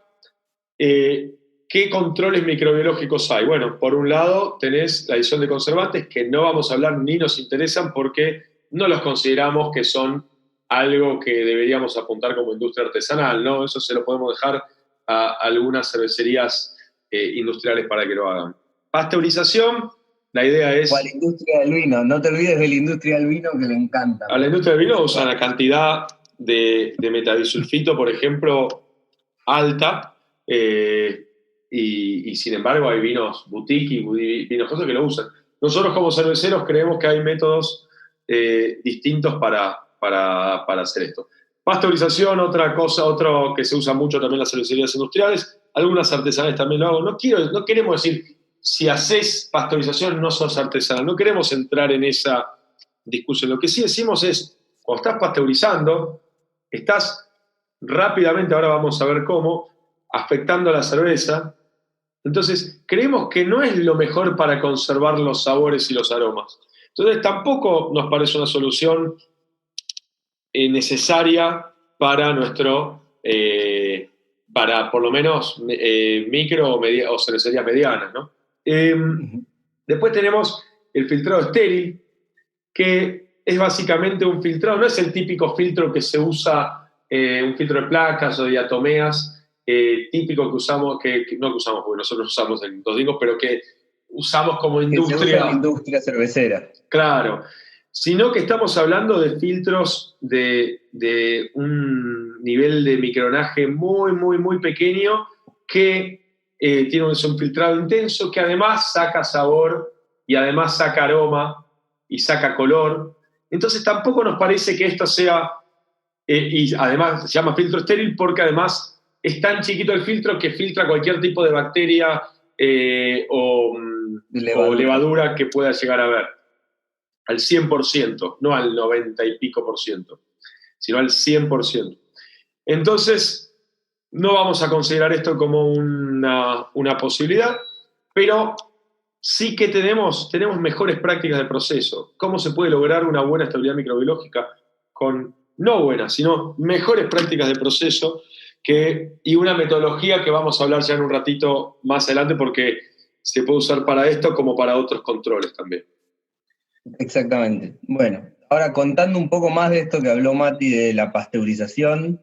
¿qué controles microbiológicos hay? Bueno, por un lado tenés la adición de conservantes, que no vamos a hablar ni nos interesan porque no los consideramos que son algo que deberíamos apuntar como industria artesanal, ¿no? Eso se lo podemos dejar a algunas cervecerías industriales para que lo hagan. Pasteurización, la idea es... O a la industria del vino, no te olvides de la industria del vino que le encanta. A la industria del vino usan la cantidad de metabisulfito, por ejemplo, alta, y sin embargo hay vinos boutique y vinos cosas que lo usan. Nosotros como cerveceros creemos que hay métodos distintos para hacer esto. Pasteurización, otra cosa, otro que se usa mucho también en las cervecerías industriales, algunas artesanales también lo hago. No queremos decir, si haces pasteurización no sos artesanal, no queremos entrar en esa discusión. Lo que sí decimos es, cuando estás pasteurizando, estás rápidamente, ahora vamos a ver cómo, afectando a la cerveza. Entonces, creemos que no es lo mejor para conservar los sabores y los aromas. Entonces, tampoco nos parece una solución necesaria para para por lo menos micro o cervecerías medianas, ¿no? Después tenemos el filtrado estéril, que es básicamente un filtrado, no es el típico filtro que se usa, un filtro de placas o de diatomeas, típico que usamos, no que usamos porque nosotros usamos en Dos Dingos, pero que usamos como industria. Que se usa en la industria cervecera. Claro, sino que estamos hablando de filtros de un nivel de micronaje muy, muy, muy pequeño que tiene un filtrado intenso que además saca sabor y además saca aroma y saca color. Entonces tampoco nos parece que esto sea, y además se llama filtro estéril porque además es tan chiquito el filtro que filtra cualquier tipo de bacteria o levadura que pueda llegar a haber. Al 100%, no al 90 y pico por ciento, sino al 100%. Entonces, no vamos a considerar esto como una posibilidad, pero sí que tenemos mejores prácticas de proceso. ¿Cómo se puede lograr una buena estabilidad microbiológica con, no buenas, sino mejores prácticas de proceso y una metodología que vamos a hablar ya en un ratito más adelante porque se puede usar para esto como para otros controles también. Exactamente. Bueno, ahora contando un poco más de esto que habló Mati de la pasteurización,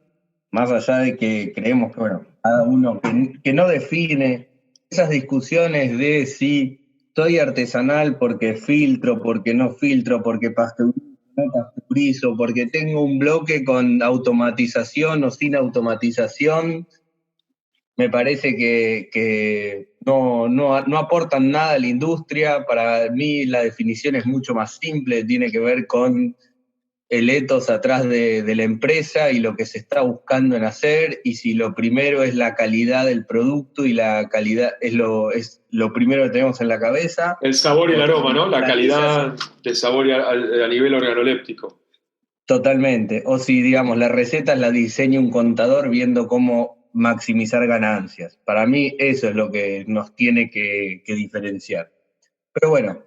más allá de que creemos que, bueno, cada uno que no define esas discusiones de si soy artesanal porque filtro, porque no filtro, porque pasteurizo, no pasteurizo, porque tengo un bloque con automatización o sin automatización, me parece que no aportan nada a la industria. Para mí la definición es mucho más simple, tiene que ver con el ethos atrás de la empresa y lo que se está buscando en hacer, y si lo primero es la calidad del producto y la calidad es lo primero que tenemos en la cabeza. El sabor y el aroma, ¿no? La calidad del sabor a nivel organoléptico. Totalmente. O si, digamos, las recetas las diseña un contador viendo cómo maximizar ganancias. Para mí eso es lo que nos tiene que diferenciar. Pero bueno,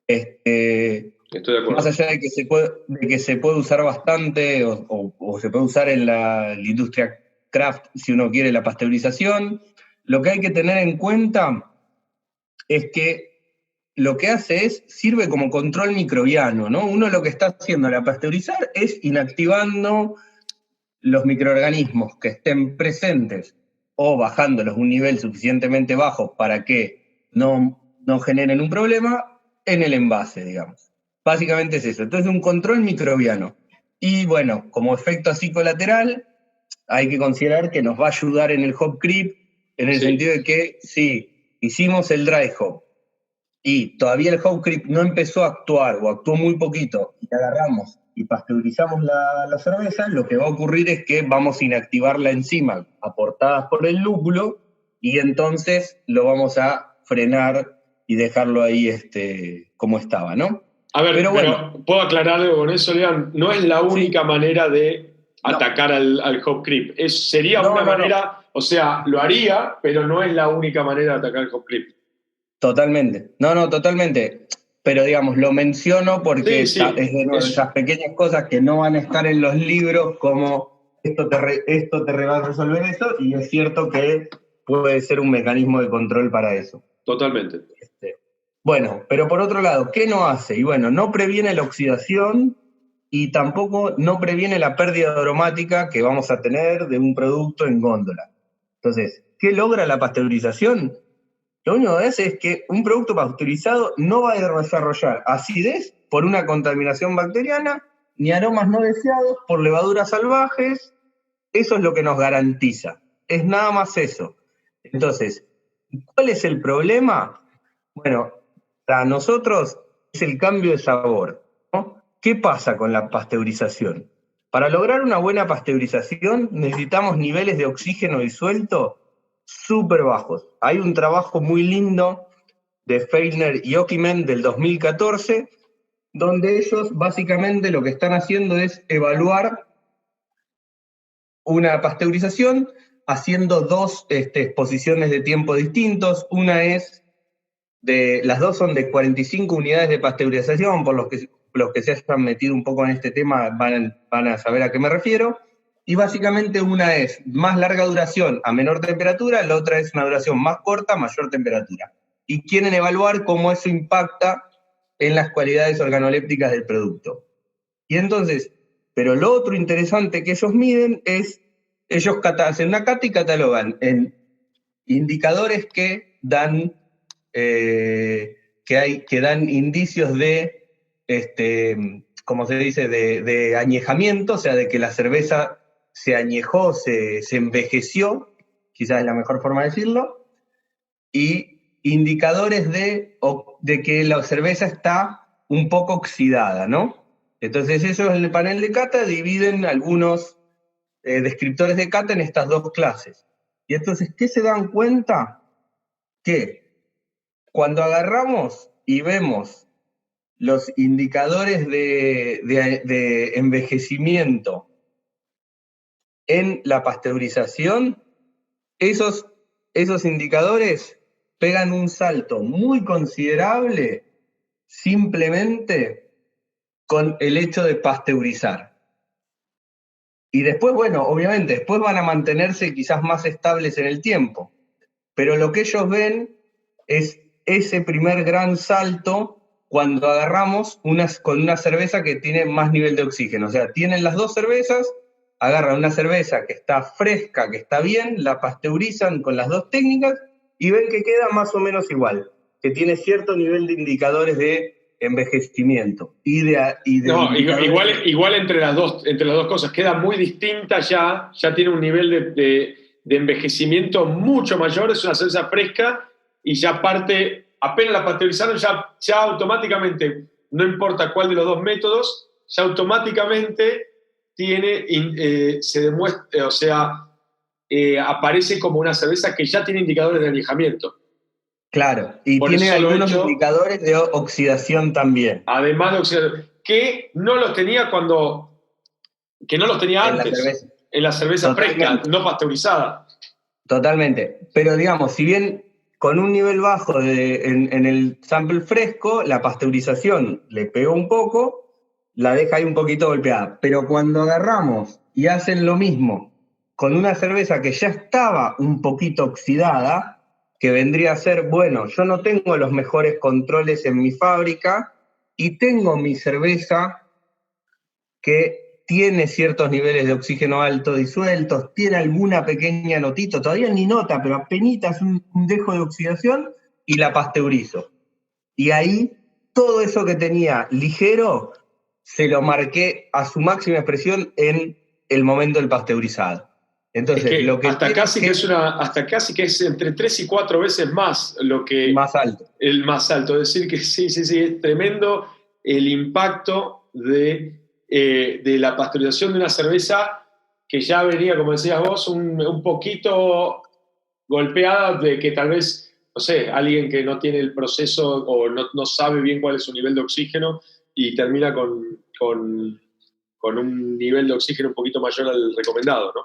estoy de acuerdo. Más allá de que se puede usar bastante o se puede usar en la industria craft, si uno quiere, la pasteurización, lo que hay que tener en cuenta es que lo que hace sirve como control microbiano, ¿no? Uno lo que está haciendo al pasteurizar es inactivando los microorganismos que estén presentes o bajándolos a un nivel suficientemente bajo para que no generen un problema en el envase, digamos. Básicamente es eso. Entonces, un control microbiano. Y bueno, como efecto así colateral, hay que considerar que nos va a ayudar en el hop creep, en el sentido de que si hicimos el dry hop y todavía el hop creep no empezó a actuar o actuó muy poquito y agarramos y pasteurizamos la cerveza, lo que va a ocurrir es que vamos a inactivar la enzima aportadas por el lúpulo y entonces lo vamos a frenar y dejarlo ahí como estaba, ¿no? A ver, pero bueno, puedo aclarar algo con eso, Lean. No es la única manera de atacar al hop creep. Sería una manera, o sea, lo haría, pero no es la única manera de atacar el hop creep. Totalmente. Totalmente. Pero digamos, lo menciono porque es de esas pequeñas cosas que no van a estar en los libros, como esto te va a resolver eso, y es cierto que puede ser un mecanismo de control para eso. Totalmente. Bueno, pero por otro lado, ¿qué no hace? Y bueno, no previene la oxidación y tampoco no previene la pérdida aromática que vamos a tener de un producto en góndola. Entonces, ¿qué logra la pasteurización? Lo único que hace es que un producto pasteurizado no va a desarrollar acidez por una contaminación bacteriana, ni aromas no deseados por levaduras salvajes. Eso es lo que nos garantiza. Es nada más eso. Entonces, ¿cuál es el problema? Bueno, para nosotros es el cambio de sabor, ¿no? ¿Qué pasa con la pasteurización? Para lograr una buena pasteurización necesitamos niveles de oxígeno disuelto súper bajos. Hay un trabajo muy lindo de Feilner y Okimen del 2014, donde ellos básicamente lo que están haciendo es evaluar una pasteurización haciendo dos exposiciones de tiempo distintos. Una es las dos son de 45 unidades de pasteurización, por los que se hayan metido un poco en este tema van a saber a qué me refiero. Y básicamente una es más larga duración a menor temperatura, la otra es una duración más corta a mayor temperatura. Y quieren evaluar cómo eso impacta en las cualidades organolépticas del producto. Y entonces, pero lo otro interesante que ellos miden es, ellos hacen una cata y catalogan en indicadores que dan dan indicios de, como se dice, de añejamiento, o sea, de que la cerveza se añejó, se envejeció, quizás es la mejor forma de decirlo, y indicadores de que la cerveza está un poco oxidada, ¿no? Entonces ellos en el panel de cata dividen algunos descriptores de cata en estas dos clases. Y entonces, ¿qué se dan cuenta? Que cuando agarramos y vemos los indicadores de envejecimiento en la pasteurización, esos indicadores pegan un salto muy considerable simplemente con el hecho de pasteurizar. Y después, bueno, obviamente, después van a mantenerse quizás más estables en el tiempo, pero lo que ellos ven es ese primer gran salto cuando agarramos con una cerveza que tiene más nivel de oxígeno. O sea, tienen las dos cervezas, agarran una cerveza que está fresca, que está bien, la pasteurizan con las dos técnicas y ven que queda más o menos igual, que tiene cierto nivel de indicadores de envejecimiento. No, igual entre las dos cosas, queda muy distinta ya tiene un nivel de envejecimiento mucho mayor, es una cerveza fresca y ya parte, apenas la pasteurizaron, ya automáticamente, no importa cuál de los dos métodos, ya automáticamente se demuestra, o sea, aparece como una cerveza que ya tiene indicadores de añejamiento. Claro, y tiene algunos indicadores de oxidación también. Además de oxidación, que no los tenía antes, en la cerveza fresca, no pasteurizada. Totalmente, pero digamos, si bien con un nivel bajo en el sample fresco, la pasteurización le pegó un poco, la deja ahí un poquito golpeada. Pero cuando agarramos y hacen lo mismo con una cerveza que ya estaba un poquito oxidada, que vendría a ser, bueno, yo no tengo los mejores controles en mi fábrica y tengo mi cerveza que tiene ciertos niveles de oxígeno alto disueltos, tiene alguna pequeña notita, todavía ni nota, pero apenas un dejo de oxidación y la pasteurizo. Y ahí todo eso que tenía ligero se lo marqué a su máxima expresión en el momento del pasteurizado. Entonces, hasta casi que es entre 3 y 4 veces más más alto. El más alto. Es decir, que sí, es tremendo el impacto de la pasteurización de una cerveza que ya venía, como decías vos, un poquito golpeada, de que tal vez, no sé, alguien que no tiene el proceso o no sabe bien cuál es su nivel de oxígeno y termina con un nivel de oxígeno un poquito mayor al recomendado, ¿no?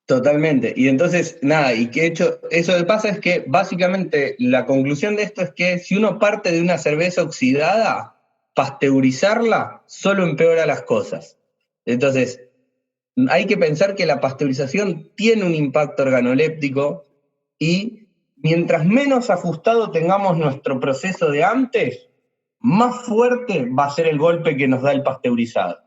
Totalmente. Y entonces, nada, y que hecho, eso que pasa es que básicamente la conclusión de esto es que si uno parte de una cerveza oxidada, pasteurizarla solo empeora las cosas. Entonces, hay que pensar que la pasteurización tiene un impacto organoléptico y mientras menos ajustado tengamos nuestro proceso de antes, más fuerte va a ser el golpe que nos da el pasteurizado.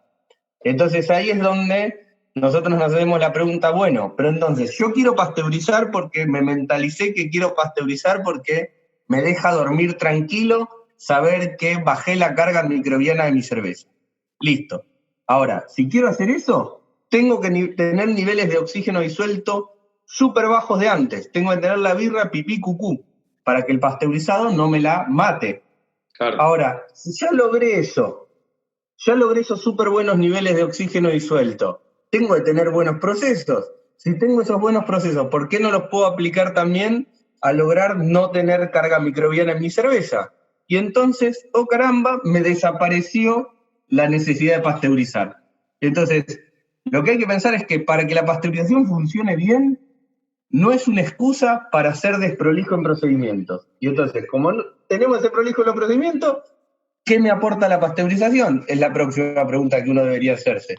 Entonces ahí es donde nosotros nos hacemos la pregunta, bueno, pero entonces yo quiero pasteurizar porque me mentalicé que quiero pasteurizar porque me deja dormir tranquilo saber que bajé la carga microbiana de mi cerveza. Listo. Ahora, si quiero hacer eso, tengo que tener niveles de oxígeno disuelto súper bajos de antes. Tengo que tener la birra pipí cucú para que el pasteurizado no me la mate. Claro. Ahora, si ya logré esos súper buenos niveles de oxígeno disuelto, tengo que tener buenos procesos. Si tengo esos buenos procesos, ¿por qué no los puedo aplicar también a lograr no tener carga microbiana en mi cerveza? Y entonces, oh caramba, me desapareció la necesidad de pasteurizar. Entonces, lo que hay que pensar es que para que la pasteurización funcione bien, no es una excusa para ser desprolijo en procedimientos. Y entonces, como no tenemos ese prolijo en los procedimientos, ¿qué me aporta la pasteurización? Es la próxima pregunta que uno debería hacerse.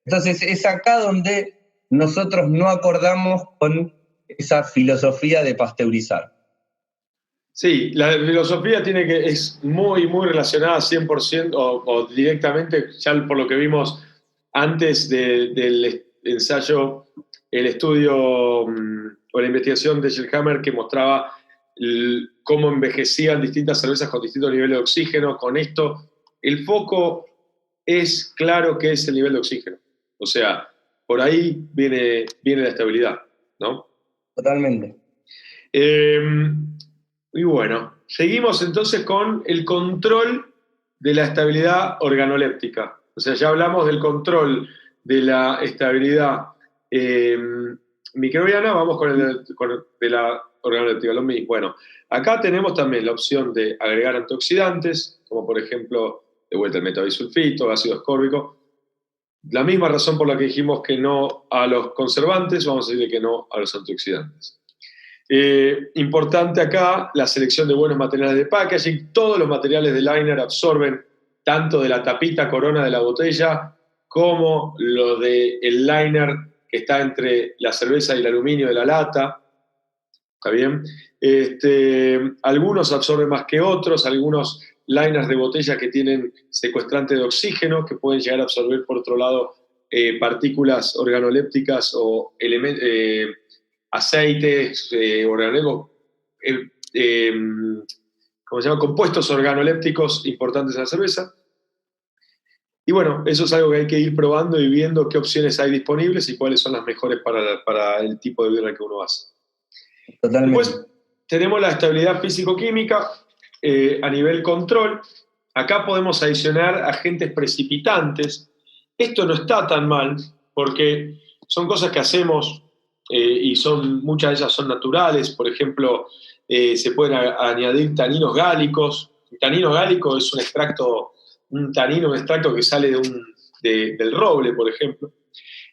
Entonces, es acá donde nosotros no acordamos con esa filosofía de pasteurizar. Sí, la filosofía es muy, muy relacionada 100% o directamente, ya por lo que vimos antes del ensayo, el estudio o la investigación de Schellhammer que mostraba cómo envejecían distintas cervezas con distintos niveles de oxígeno. Con esto, el foco es claro que es el nivel de oxígeno. O sea, por ahí viene la estabilidad, ¿no? Totalmente. Y bueno, seguimos entonces con el control de la estabilidad organoléptica. O sea, ya hablamos del control de la estabilidad microbiana, vamos con el de la organoléptica, lo mismo. Bueno, acá tenemos también la opción de agregar antioxidantes, como por ejemplo, de vuelta el metabisulfito, ácido ascórbico. La misma razón por la que dijimos que no a los conservantes, vamos a decirle que no a los antioxidantes. Importante acá la selección de buenos materiales de packaging. Todos los materiales de liner absorben tanto de la tapita corona de la botella como lo del liner que está entre la cerveza y el aluminio de la lata. ¿Está bien? Algunos absorben más que otros, algunos liners de botella que tienen secuestrante de oxígeno que pueden llegar a absorber por otro lado partículas organolépticas o aceites, ¿cómo se llama? Compuestos organolépticos importantes en la cerveza. Y bueno, eso es algo que hay que ir probando y viendo qué opciones hay disponibles y cuáles son las mejores para el tipo de birra que uno hace. Totalmente. Después tenemos la estabilidad físico-química a nivel control. Acá podemos adicionar agentes precipitantes. Esto no está tan mal porque son cosas que hacemos y muchas de ellas son naturales. Por ejemplo, se pueden añadir taninos gálicos. El tanino gálico es un extracto que sale del roble, por ejemplo.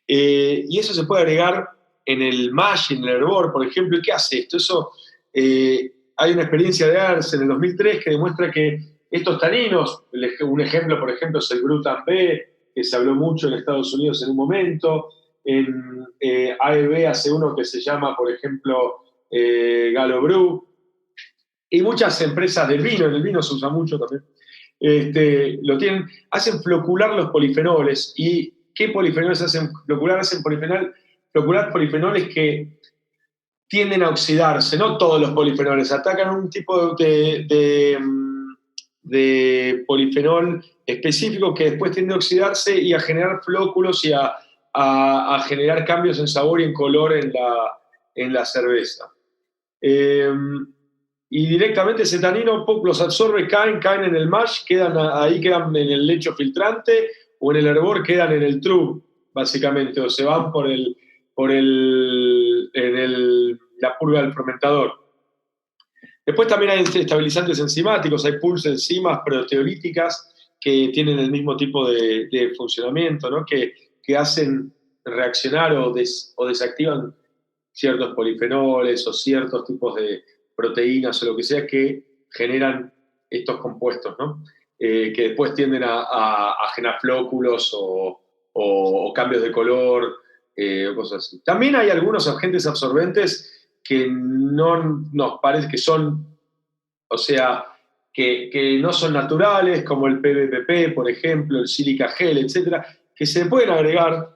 Y eso se puede agregar en el mash, en el hervor, por ejemplo. ¿Y qué hace esto? Hay una experiencia de ARS en el 2003 que demuestra que estos taninos, un ejemplo, por ejemplo, es el Grutan B, que se habló mucho en Estados Unidos en un momento. En AEB hace uno que se llama, por ejemplo, Gallo Brew. Y muchas empresas del vino, en el vino se usa mucho también, hacen flocular los polifenoles. ¿Y qué polifenoles hacen flocular? Hacen flocular polifenoles que tienden a oxidarse, no todos los polifenoles, atacan un tipo de polifenol específico que después tiende a oxidarse y a generar flóculos y a generar cambios en sabor y en color en la cerveza. Y directamente ese tanino los absorbe, caen en el mash, quedan en el lecho filtrante o en el hervor, quedan en el trub, básicamente, o se van por la purga del fermentador. Después también hay estabilizantes enzimáticos, hay enzimas proteolíticas que tienen el mismo tipo de funcionamiento, ¿no? que hacen reaccionar o desactivan ciertos polifenoles o ciertos tipos de proteínas o lo que sea que generan estos compuestos, ¿no? Que después tienden a generar flóculos o cambios de color o cosas así. También hay algunos agentes absorbentes que no nos parece que son, o sea, que no son naturales, como el PBPP, por ejemplo, el sílica gel, etcétera, que se pueden agregar,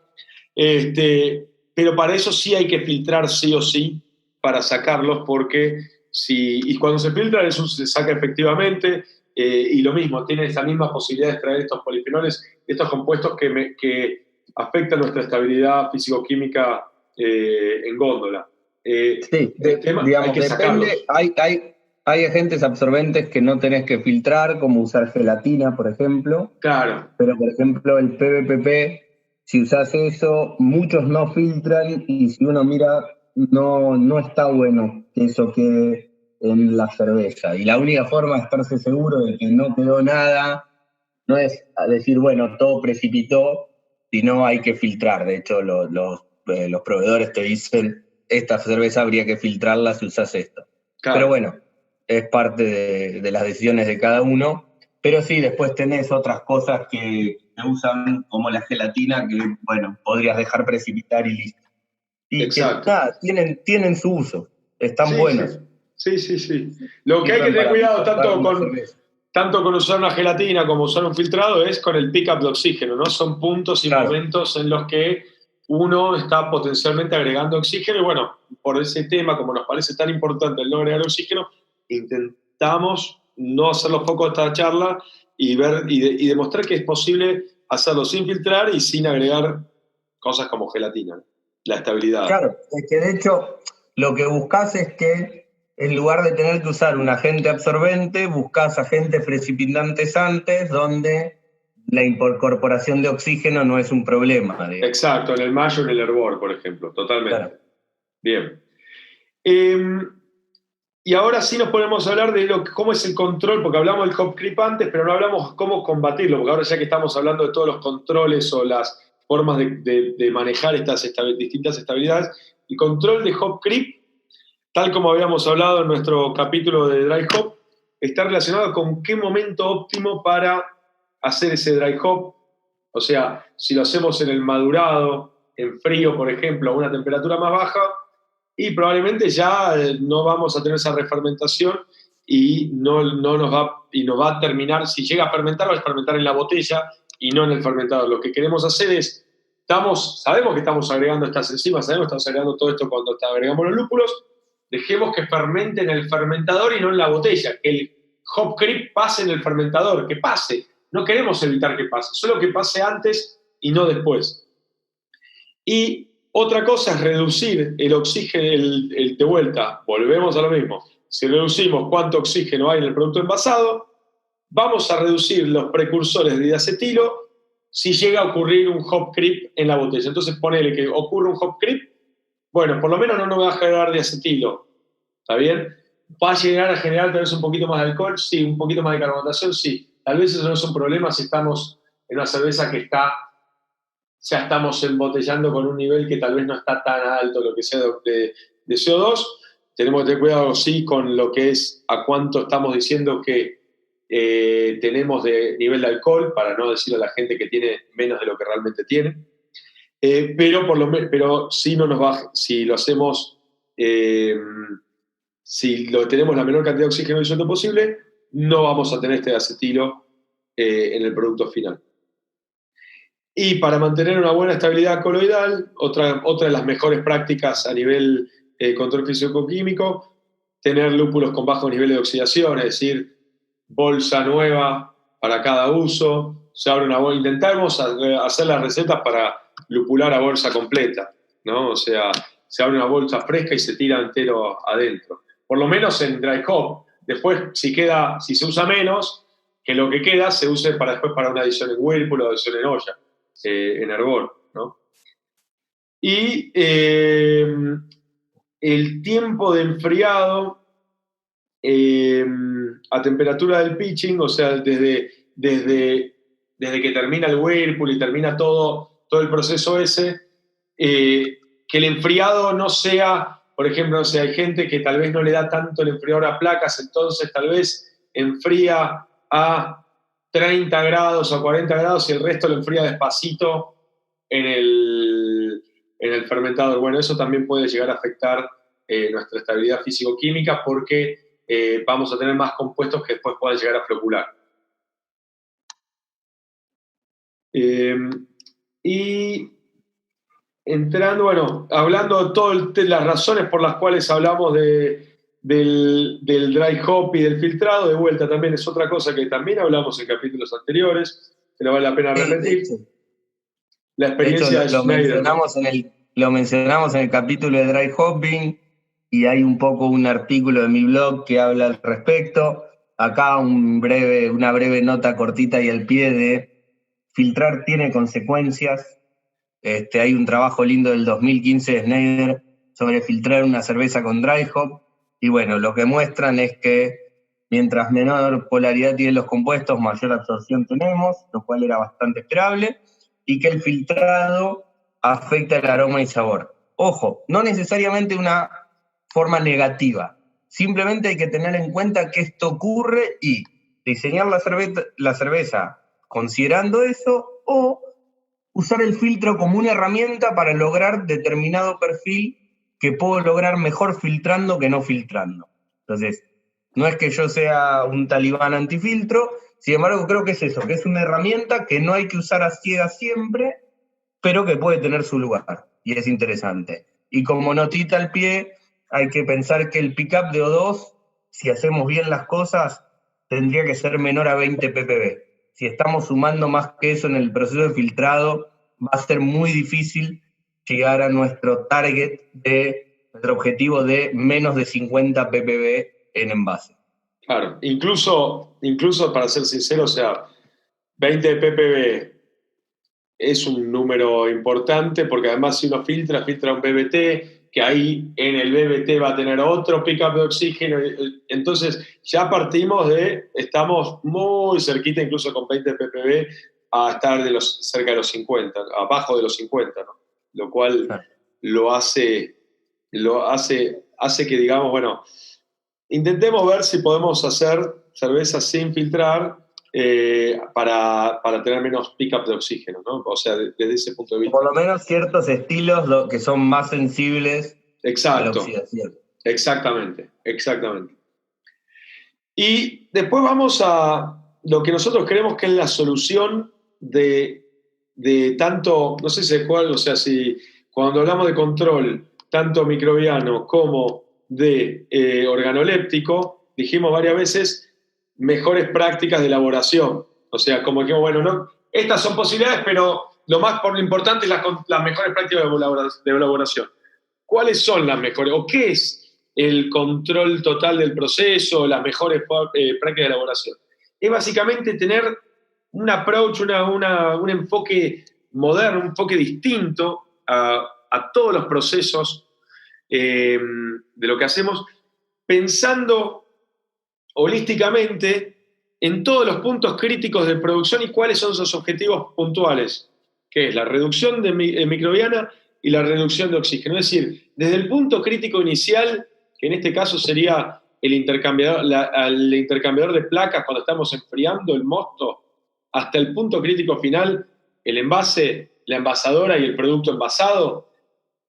pero para eso sí hay que filtrar sí o sí para sacarlos, porque y cuando se filtra eso se saca efectivamente, y lo mismo, tiene esa misma posibilidad de extraer estos polifenoles, estos compuestos que afectan nuestra estabilidad físico-química en góndola. Sí, El tema hay digamos, que sacarlos. depende, hay agentes absorbentes que no tenés que filtrar, como usar gelatina, por ejemplo, Claro, pero por ejemplo el PBPP, si usás eso, muchos no filtran y si uno mira, no está bueno que eso quede en la cerveza. Y la única forma de estarse seguro de que no quedó nada, no es decir, bueno, todo precipitó, sino hay que filtrar. De hecho, los proveedores te dicen, esta cerveza habría que filtrarla si usas esto. Pero claro. bueno, es parte de las decisiones de cada uno. Pero sí, después tenés otras cosas que usan, como la gelatina, que, bueno, podrías dejar precipitar y listo. Y que, Exacto. nada, tienen su uso, están Sí, sí. buenos. Sí, sí, sí. Lo que hay que Sirven tener para cuidado preservar una cerveza. tanto con usar una gelatina como usar un filtrado es con el pick-up de oxígeno, ¿no? Son puntos y Claro, momentos en los que uno está potencialmente agregando oxígeno y bueno, por ese tema, como nos parece tan importante el no agregar oxígeno, intentamos no hacerlo foco de esta charla y ver y demostrar que es posible hacerlo sin filtrar y sin agregar cosas como gelatina, ¿no? La estabilidad. claro, es que de hecho lo que buscas es que en lugar de tener que usar un agente absorbente, buscas agentes precipitantes antes, donde la incorporación de oxígeno no es un problema, digamos. Exacto, en el mayo, en el hervor, por ejemplo, totalmente. Claro. Bien. Eh, y ahora sí nos podemos hablar de cómo es el control, porque hablamos del hop creep antes, pero no hablamos cómo combatirlo, porque ahora ya que estamos hablando de todos los controles o las formas de manejar estas distintas estabilidades, el control de hop creep, tal como habíamos hablado en nuestro capítulo de dry hop, está relacionado con qué momento óptimo para hacer ese dry hop. O sea, si lo hacemos en el madurado, en frío, por ejemplo, a una temperatura más baja, y probablemente ya no vamos a tener esa refermentación y nos va a terminar, si llega a fermentar, va a fermentar en la botella y no en el fermentador. Lo que queremos hacer es, sabemos que estamos agregando estas enzimas, sabemos que estamos agregando todo esto cuando agregamos los lúpulos, dejemos que fermente en el fermentador y no en la botella, que el hop creep pase en el fermentador, que pase. No queremos evitar que pase, solo que pase antes y no después. Y otra cosa es reducir el oxígeno, de vuelta, volvemos a lo mismo. Si reducimos cuánto oxígeno hay en el producto envasado, vamos a reducir los precursores de diacetilo si llega a ocurrir un hop creep en la botella. Entonces ponele que ocurre un hop creep, bueno, por lo menos no nos va a generar diacetilo, ¿está bien? ¿Va a llegar a generar tal vez un poquito más de alcohol? Sí. ¿Un poquito más de carbonatación? Sí. Tal vez eso no es un problema si estamos en una cerveza que ya estamos embotellando con un nivel que tal vez no está tan alto, lo que sea de CO2. Tenemos que tener cuidado, sí, con lo que es a cuánto estamos diciendo que tenemos de nivel de alcohol, para no decirle a la gente que tiene menos de lo que realmente tiene. Pero sí no nos baja, si lo hacemos, si tenemos la menor cantidad de oxígeno disuelto posible, no vamos a tener este acetilo en el producto final. Y para mantener una buena estabilidad coloidal, otra de las mejores prácticas a nivel control físico-químico, tener lúpulos con bajos niveles de oxidación, es decir, bolsa nueva para cada uso. Se abre una bolsa. Intentamos hacer las recetas para lupular a bolsa completa, ¿no? O sea, se abre una bolsa fresca y se tira entero adentro. Por lo menos en dry hop. Después, si se usa menos, que lo que queda se use después para una adición en whirlpool o adición en olla, en hervor, ¿no? Y el tiempo de enfriado a temperatura del pitching, o sea, desde que termina el whirlpool y termina todo el proceso ese, que el enfriado no sea, por ejemplo, no sé, hay gente que tal vez no le da tanto el enfriador a placas, entonces tal vez enfría a 30 grados o 40 grados y el resto lo enfría despacito en el fermentador. Bueno, eso también puede llegar a afectar nuestra estabilidad físico-química porque vamos a tener más compuestos que después puedan llegar a flocular. Y entrando, bueno, hablando de todas las razones por las cuales hablamos del dry hop y del filtrado, de vuelta también es otra cosa que también hablamos en capítulos anteriores, que no vale la pena repetir. La experiencia de Schneider, ¿no? Lo mencionamos en el capítulo de dry hopping y hay un poco un artículo de mi blog que habla al respecto. Acá una breve nota cortita y al pie de filtrar tiene consecuencias. Hay un trabajo lindo del 2015 de Schneider sobre filtrar una cerveza con dry hop, y bueno, lo que muestran es que mientras menor polaridad tienen los compuestos, mayor absorción tenemos, lo cual era bastante esperable, y que el filtrado afecta el aroma y sabor. Ojo, no necesariamente una forma negativa, simplemente hay que tener en cuenta que esto ocurre y diseñar la cerveza considerando eso, o usar el filtro como una herramienta para lograr determinado perfil que puedo lograr mejor filtrando que no filtrando. Entonces, no es que yo sea un talibán antifiltro, sin embargo creo que es eso, que es una herramienta que no hay que usar a ciegas siempre, pero que puede tener su lugar, y es interesante. Y como notita al pie, hay que pensar que el pickup de O2, si hacemos bien las cosas, tendría que ser menor a 20 ppb. Si estamos sumando más que eso en el proceso de filtrado, va a ser muy difícil llegar a nuestro target nuestro objetivo de menos de 50 ppb en envase. Claro, incluso para ser sincero, o sea, 20 ppb es un número importante porque además si uno filtra un BBT, que ahí en el BBT va a tener otro pickup de oxígeno, entonces ya estamos muy cerquita incluso con 20 ppb a estar cerca de los 50, abajo de los 50, ¿no? Lo cual hace que digamos, bueno, intentemos ver si podemos hacer cervezas sin filtrar para tener menos pick-up de oxígeno, ¿no? O sea, desde ese punto de vista. Por lo menos ciertos estilos que son más sensibles a la oxidación. Exactamente. Y después vamos a lo que nosotros creemos que es la solución de tanto, no sé si cuál, o sea, si cuando hablamos de control, tanto microbiano como de organoléptico, dijimos varias veces mejores prácticas de elaboración. O sea, como que, bueno, no, estas son posibilidades, pero lo importante es las mejores prácticas de elaboración. ¿Cuáles son las mejores? ¿O qué es el control total del proceso, las mejores prácticas de elaboración? Es básicamente tener un approach, un enfoque moderno, un enfoque distinto a todos los procesos de lo que hacemos, pensando holísticamente en todos los puntos críticos de producción y cuáles son sus objetivos puntuales, que es la reducción de microbiana y la reducción de oxígeno. Es decir, desde el punto crítico inicial, que en este caso sería el intercambiador de placas cuando estamos enfriando el mosto, hasta el punto crítico final, el envase, la envasadora y el producto envasado,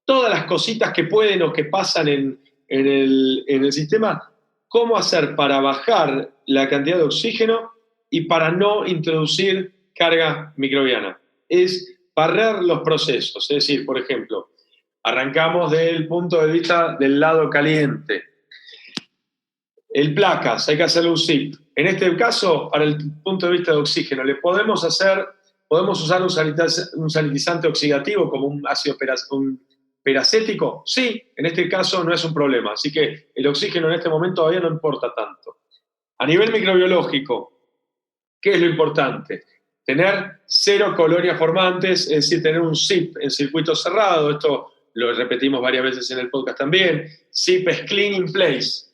todas las cositas que pueden o que pasan en el sistema, cómo hacer para bajar la cantidad de oxígeno y para no introducir carga microbiana. Es barrer los procesos, es decir, por ejemplo, arrancamos del punto de vista del lado caliente. El placas, hay que hacerle un zip. En este caso, para el punto de vista de oxígeno, podemos usar un sanitizante oxidativo como un ácido peracético. Sí, en este caso no es un problema. Así que el oxígeno en este momento todavía no importa tanto. A nivel microbiológico, ¿qué es lo importante? Tener 0 colonias formantes, es decir, tener un zip en circuito cerrado. Esto lo repetimos varias veces en el podcast también. Zip es clean in place.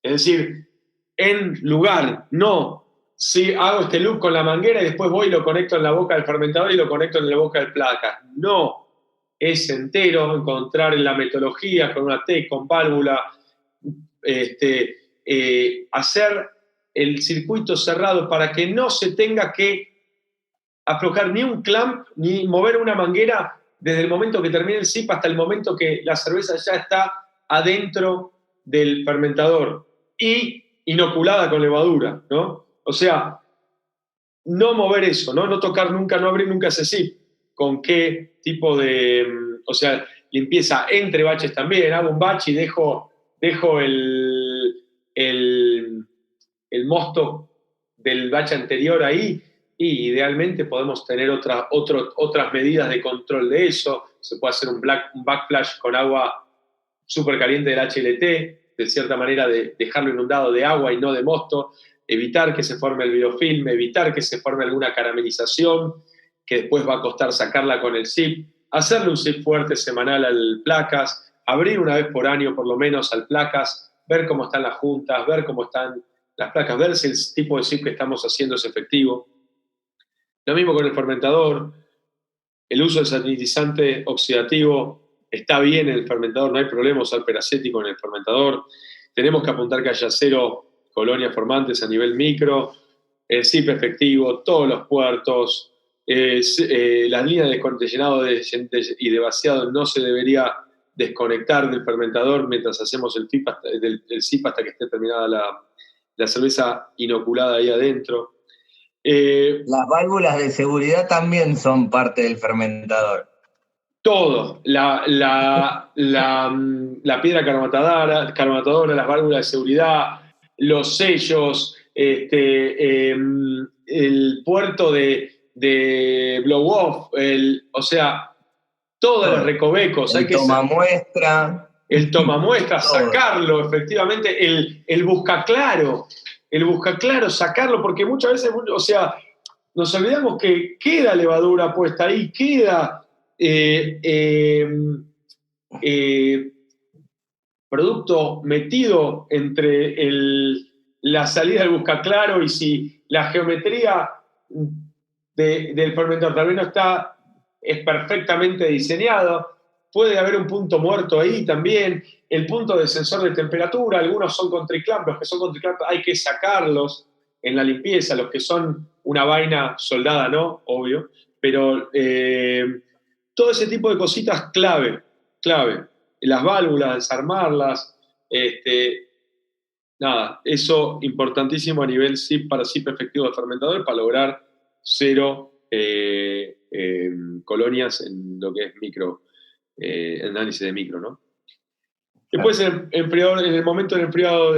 Es decir, en lugar, no si hago este loop con la manguera y después voy y lo conecto en la boca del fermentador y lo conecto en la boca del placas. No, es entero, encontrar en la metodología con una T, con válvula, hacer el circuito cerrado para que no se tenga que aflojar ni un clamp ni mover una manguera desde el momento que termine el zip hasta el momento que la cerveza ya está adentro del fermentador y inoculada con levadura, ¿no? O sea, no mover eso, ¿no? No tocar nunca, no abrir nunca ese zip. con qué tipo de, o sea, limpieza entre baches también. Hago un bache y dejo el mosto del bache anterior ahí, y idealmente podemos tener otras medidas de control de eso. Se puede hacer un backflash con agua súper caliente del HLT, de cierta manera de dejarlo inundado de agua y no de mosto, evitar que se forme el biofilm, evitar que se forme alguna caramelización, que después va a costar sacarla con el zip, hacerle un zip fuerte semanal al placas, abrir una vez por año por lo menos al placas, ver cómo están las juntas, ver cómo están las placas, ver si el tipo de zip que estamos haciendo es efectivo. Lo mismo con el fermentador, el uso del sanitizante oxidativo está bien en el fermentador, no hay problema usar peracético en el fermentador. Tenemos que apuntar que haya 0 colonias formantes a nivel micro, el zip efectivo, todos los puertos, las líneas de llenado y de vaciado no se debería desconectar del fermentador mientras hacemos el zip hasta que esté terminada la cerveza inoculada ahí adentro. Las válvulas de seguridad también son parte del fermentador. Todo, la piedra carbomatadora, las válvulas de seguridad, los sellos, el puerto de blow-off, o sea, todos los recovecos. El tomamuestra. El tomamuestra, sacarlo, efectivamente, el buscaclaro, sacarlo, porque muchas veces, o sea, nos olvidamos que queda levadura puesta ahí, queda producto metido entre la salida del buscaclaro, y si la geometría del fermentador tal vez no es perfectamente diseñado, puede haber un punto muerto ahí también. El punto de sensor de temperatura, algunos son con triclamp, los que son con triclamp hay que sacarlos en la limpieza, los que son una vaina soldada, ¿no? Obvio, pero todo ese tipo de cositas clave. Las válvulas, desarmarlas, nada, eso importantísimo a nivel zip para zip efectivo de fermentador para lograr 0 colonias en lo que es micro, análisis de micro, ¿no? Después en el momento del enfriado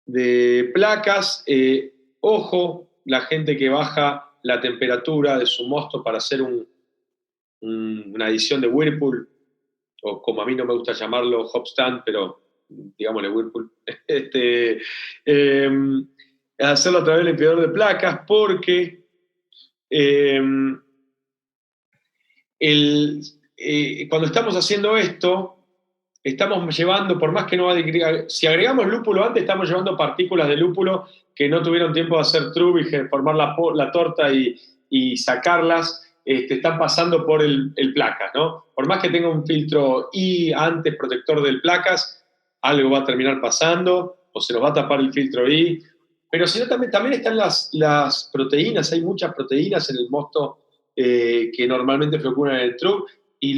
de placas, ojo, la gente que baja la temperatura de su mosto para hacer una adición de Whirlpool, o como a mí no me gusta llamarlo hop stand, pero digámosle Whirlpool, hacerlo a través del enfriador de placas, porque cuando estamos haciendo esto, estamos llevando, por más que no va a, si agregamos lúpulo antes, estamos llevando partículas de lúpulo que no tuvieron tiempo de hacer trub y formar la torta y sacarlas, están pasando por el placas, ¿no? Por más que tenga un filtro I antes protector del placas, algo va a terminar pasando, o se nos va a tapar el filtro I. Pero si no, también están las proteínas, hay muchas proteínas en el mosto que normalmente procuran el trub, y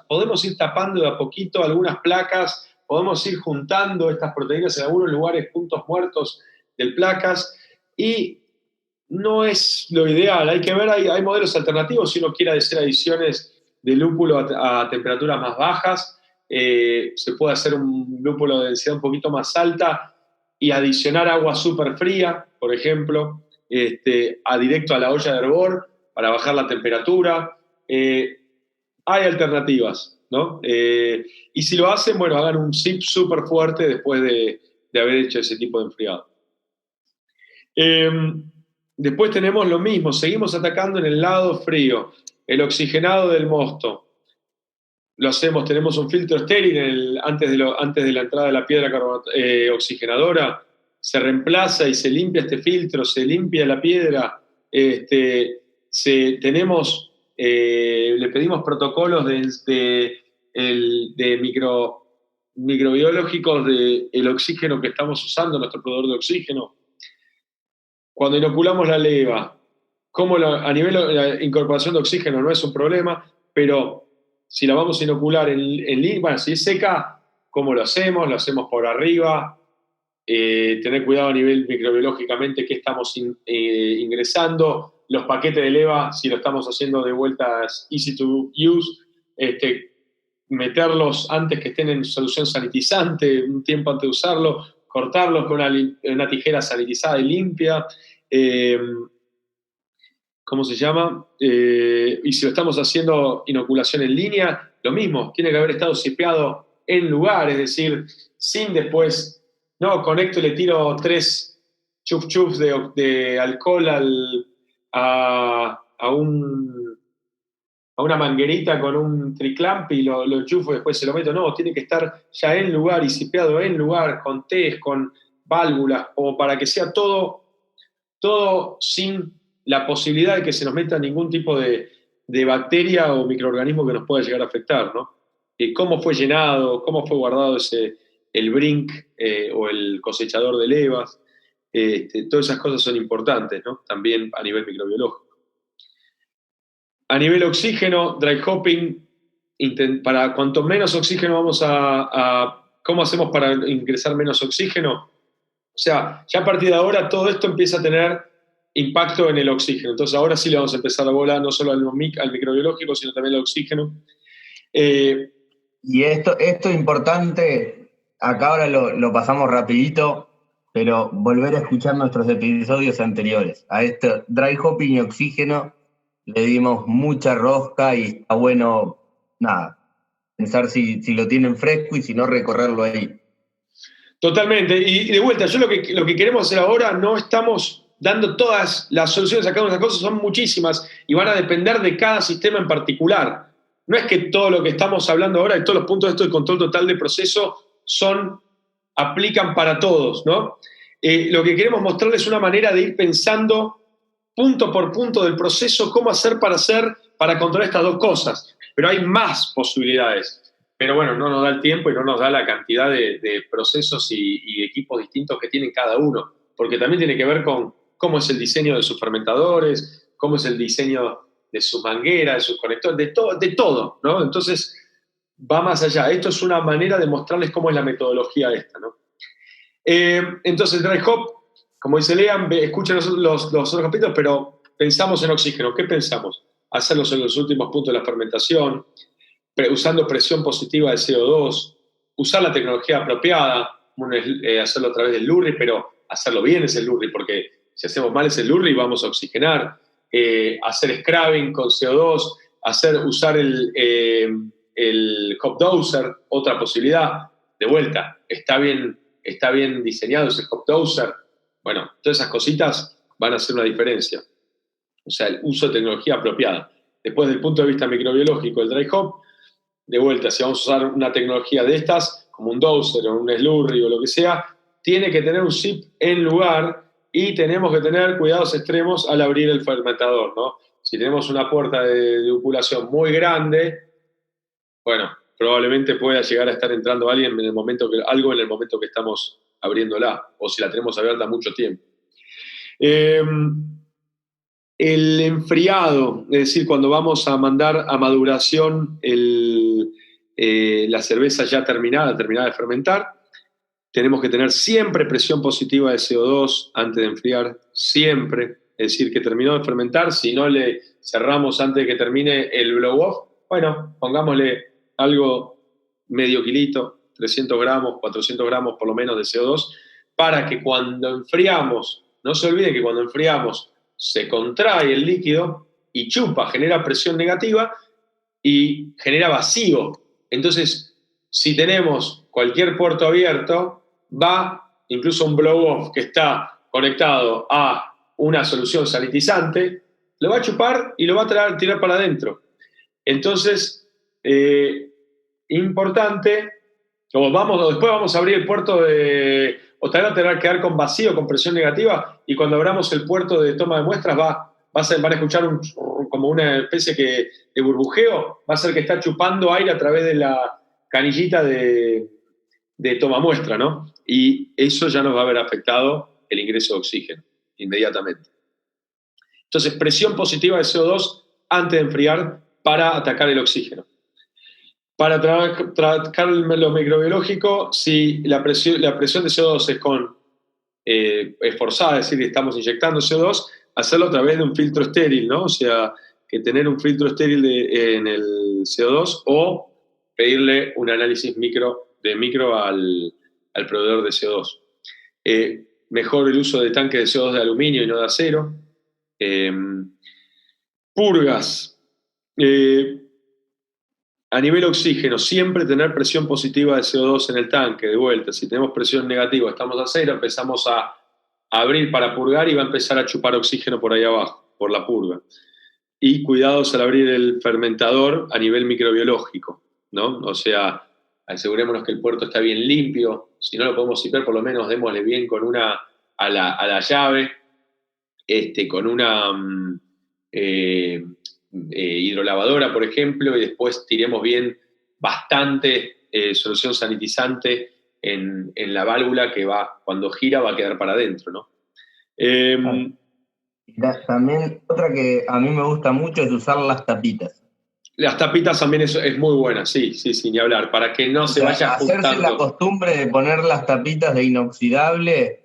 podemos ir tapando de a poquito algunas placas, podemos ir juntando estas proteínas en algunos lugares, puntos muertos del placas, y no es lo ideal. Hay que ver, hay modelos alternativos si uno quiere hacer adiciones de lúpulo a temperaturas más bajas. Se puede hacer un lúpulo de densidad un poquito más alta y adicionar agua súper fría, por ejemplo, directo a la olla de hervor para bajar la temperatura. Hay alternativas, ¿no? Y si lo hacen, bueno, hagan un zip súper fuerte después de haber hecho ese tipo de enfriado. Después tenemos lo mismo, seguimos atacando en el lado frío, el oxigenado del mosto. Lo hacemos, tenemos un filtro estéril antes de la entrada de la piedra oxigenadora, se reemplaza y se limpia este filtro, se limpia la piedra, le pedimos protocolos de microbiológicos del oxígeno que estamos usando, nuestro proveedor de oxígeno. Cuando inoculamos la leva, a nivel de la incorporación de oxígeno no es un problema, pero si la vamos a inocular bueno, si es seca, ¿cómo lo hacemos? Lo hacemos por arriba, tener cuidado a nivel microbiológicamente qué estamos ingresando, los paquetes de leva, si lo estamos haciendo de vueltas easy to use, meterlos antes que estén en solución sanitizante, un tiempo antes de usarlo, cortarlos con una tijera sanitizada y limpia. ¿Cómo se llama? Y si lo estamos haciendo inoculación en línea, lo mismo, tiene que haber estado sipeado en lugar, es decir, sin después, no, conecto y le tiro 3 chuf de alcohol a una manguerita con un triclamp y lo enchufo y después se lo meto. No, tiene que estar ya en lugar y sipeado en lugar, con test, con válvulas, como para que sea todo sin la posibilidad de que se nos meta ningún tipo de bacteria o microorganismo que nos pueda llegar a afectar, ¿no? Cómo fue llenado, cómo fue guardado el brink o el cosechador de levas. Todas esas cosas son importantes, ¿no? También a nivel microbiológico. A nivel oxígeno, dry hopping, para cuanto menos oxígeno vamos ¿cómo hacemos para ingresar menos oxígeno? O sea, ya a partir de ahora todo esto empieza a tener impacto en el oxígeno. Entonces ahora sí le vamos a empezar a bola no solo al microbiológico, sino también al oxígeno. Y esto es importante, acá ahora lo pasamos rapidito, pero volver a escuchar nuestros episodios anteriores. A esto, dry hopping y oxígeno, le dimos mucha rosca y está bueno, pensar si lo tienen fresco y si no, recorrerlo ahí. Totalmente. Y de vuelta, yo lo que queremos hacer ahora, no estamos dando todas las soluciones a cada una de las cosas, son muchísimas y van a depender de cada sistema en particular. No es que todo lo que estamos hablando ahora, de todos los puntos de esto de control total de proceso, aplican para todos, ¿no? Lo que queremos mostrarles es una manera de ir pensando punto por punto del proceso, cómo hacer para controlar estas dos cosas. Pero hay más posibilidades. Pero bueno, no nos da el tiempo y no nos da la cantidad de procesos y equipos distintos que tienen cada uno, porque también tiene que ver con cómo es el diseño de sus fermentadores, cómo es el diseño de sus mangueras, de sus conectores, de todo, ¿no? Entonces, va más allá. Esto es una manera de mostrarles cómo es la metodología esta, ¿no? Entonces, dry hop, como dice Lean, escuchen los otros capítulos, pero pensamos en oxígeno. ¿Qué pensamos? Hacerlos en los últimos puntos de la fermentación, usando presión positiva de CO2, usar la tecnología apropiada, hacerlo a través del Lurry, pero hacerlo bien es el Lurry, porque si hacemos mal es el Lurry vamos a oxigenar, hacer scrubbing con CO2, usar el hop doser, otra posibilidad. De vuelta, está bien diseñado ese hop doser. Bueno, todas esas cositas van a hacer una diferencia. O sea, el uso de tecnología apropiada. Después, desde el punto de vista microbiológico, el dry hop, de vuelta, si vamos a usar una tecnología de estas, como un doser o un slurry o lo que sea, tiene que tener un zip en lugar y tenemos que tener cuidados extremos al abrir el fermentador, ¿no? Si tenemos una puerta de upulación muy grande, bueno, probablemente pueda llegar a estar entrando algo en el momento que estamos abriéndola, o si la tenemos abierta mucho tiempo. El enfriado, es decir, cuando vamos a mandar a maduración la cerveza ya terminada de fermentar, tenemos que tener siempre presión positiva de CO2 antes de enfriar, siempre. Es decir, que terminó de fermentar, si no le cerramos antes de que termine el blow-off, bueno, pongámosle algo medio kilito, 300 gramos, 400 gramos por lo menos de CO2, para que cuando enfriamos, no se olviden que cuando enfriamos se contrae el líquido y chupa, genera presión negativa y genera vacío. Entonces, si tenemos cualquier puerto abierto, incluso un blow-off que está conectado a una solución sanitizante, lo va a chupar y lo va a tirar para adentro. Entonces, importante, después vamos a abrir el puerto o tal vez tener que quedar con vacío, con presión negativa, y cuando abramos el puerto de toma de muestras van a escuchar como una especie de burbujeo, va a ser que está chupando aire a través de la canillita de toma muestra, ¿no? Y eso ya nos va a haber afectado el ingreso de oxígeno inmediatamente. Entonces, presión positiva de CO2 antes de enfriar para atacar el oxígeno. Para tratar lo microbiológico, si la presión de CO2 es forzada, es decir, estamos inyectando CO2, hacerlo a través de un filtro estéril, ¿no? O sea, que tener un filtro estéril en el CO2 o pedirle un análisis micro al proveedor de CO2. Mejor el uso de tanques de CO2 de aluminio y no de acero. Purgas. A nivel oxígeno, siempre tener presión positiva de CO2 en el tanque, de vuelta. Si tenemos presión negativa, estamos a cero, empezamos a abrir para purgar y va a empezar a chupar oxígeno por ahí abajo, por la purga. Y cuidados al abrir el fermentador a nivel microbiológico, ¿no? O sea, asegurémonos que el puerto está bien limpio. Si no lo podemos limpiar, por lo menos démosle bien con una a la llave, con una hidrolavadora, por ejemplo, y después tiremos bien bastante solución sanitizante en la válvula que va, cuando gira, va a quedar para adentro, ¿no? También otra que a mí me gusta mucho es usar las tapitas. Las tapitas también es muy buena, sí, ni hablar, para que no se vaya juntando. Hacerse la costumbre de poner las tapitas de inoxidable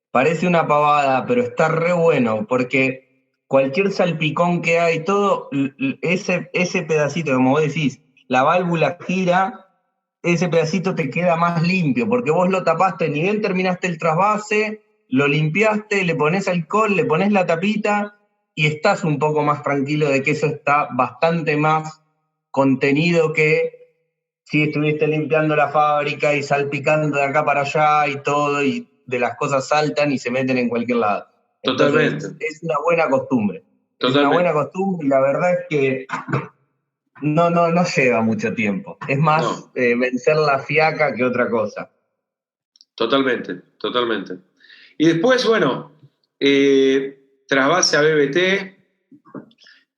parece una pavada, pero está re bueno, porque cualquier salpicón que hay, todo, ese pedacito, como vos decís, la válvula gira, ese pedacito te queda más limpio, porque vos lo tapaste, ni bien terminaste el trasvase, lo limpiaste, le pones alcohol, le pones la tapita y estás un poco más tranquilo de que eso está bastante más contenido que si estuviste limpiando la fábrica y salpicando de acá para allá y todo, y de las cosas saltan y se meten en cualquier lado. Totalmente. Entonces, es una buena costumbre. Totalmente. Es una buena costumbre y la verdad es que no lleva mucho tiempo. Es más vencer la fiaca que otra cosa. Totalmente. Y después, bueno, trasvase a BBT.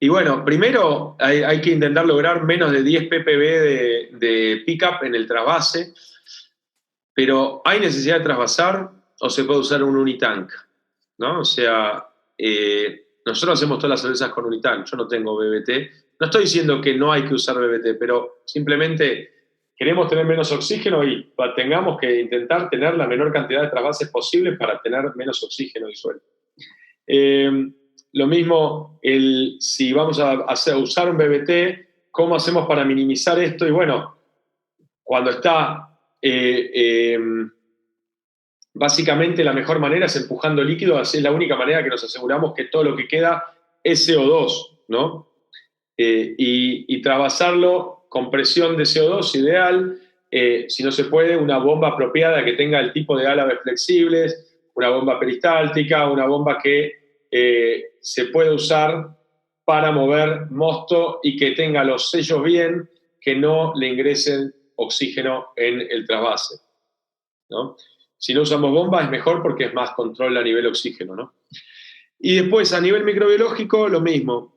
Y bueno, primero hay que intentar lograr menos de 10 ppb de pickup en el trasvase. Pero ¿hay necesidad de trasvasar o se puede usar un unitank? ¿No? O sea, nosotros hacemos todas las cervezas con unitank. Yo no tengo BBT. No estoy diciendo que no hay que usar BBT, pero simplemente queremos tener menos oxígeno y tengamos que intentar tener la menor cantidad de trasvases posible para tener menos oxígeno disuelto. Lo mismo, si vamos a usar un BBT, ¿cómo hacemos para minimizar esto? Y bueno, cuando está... básicamente la mejor manera es empujando líquido, así es la única manera que nos aseguramos que todo lo que queda es CO2, ¿no? Y trasvasarlo con presión de CO2 ideal, si no se puede, una bomba apropiada que tenga el tipo de álabes flexibles, una bomba peristáltica, una bomba que se puede usar para mover mosto y que tenga los sellos bien, que no le ingresen oxígeno en el trasvase, ¿no? Si no usamos bombas es mejor porque es más control a nivel oxígeno, ¿no? Y después a nivel microbiológico lo mismo.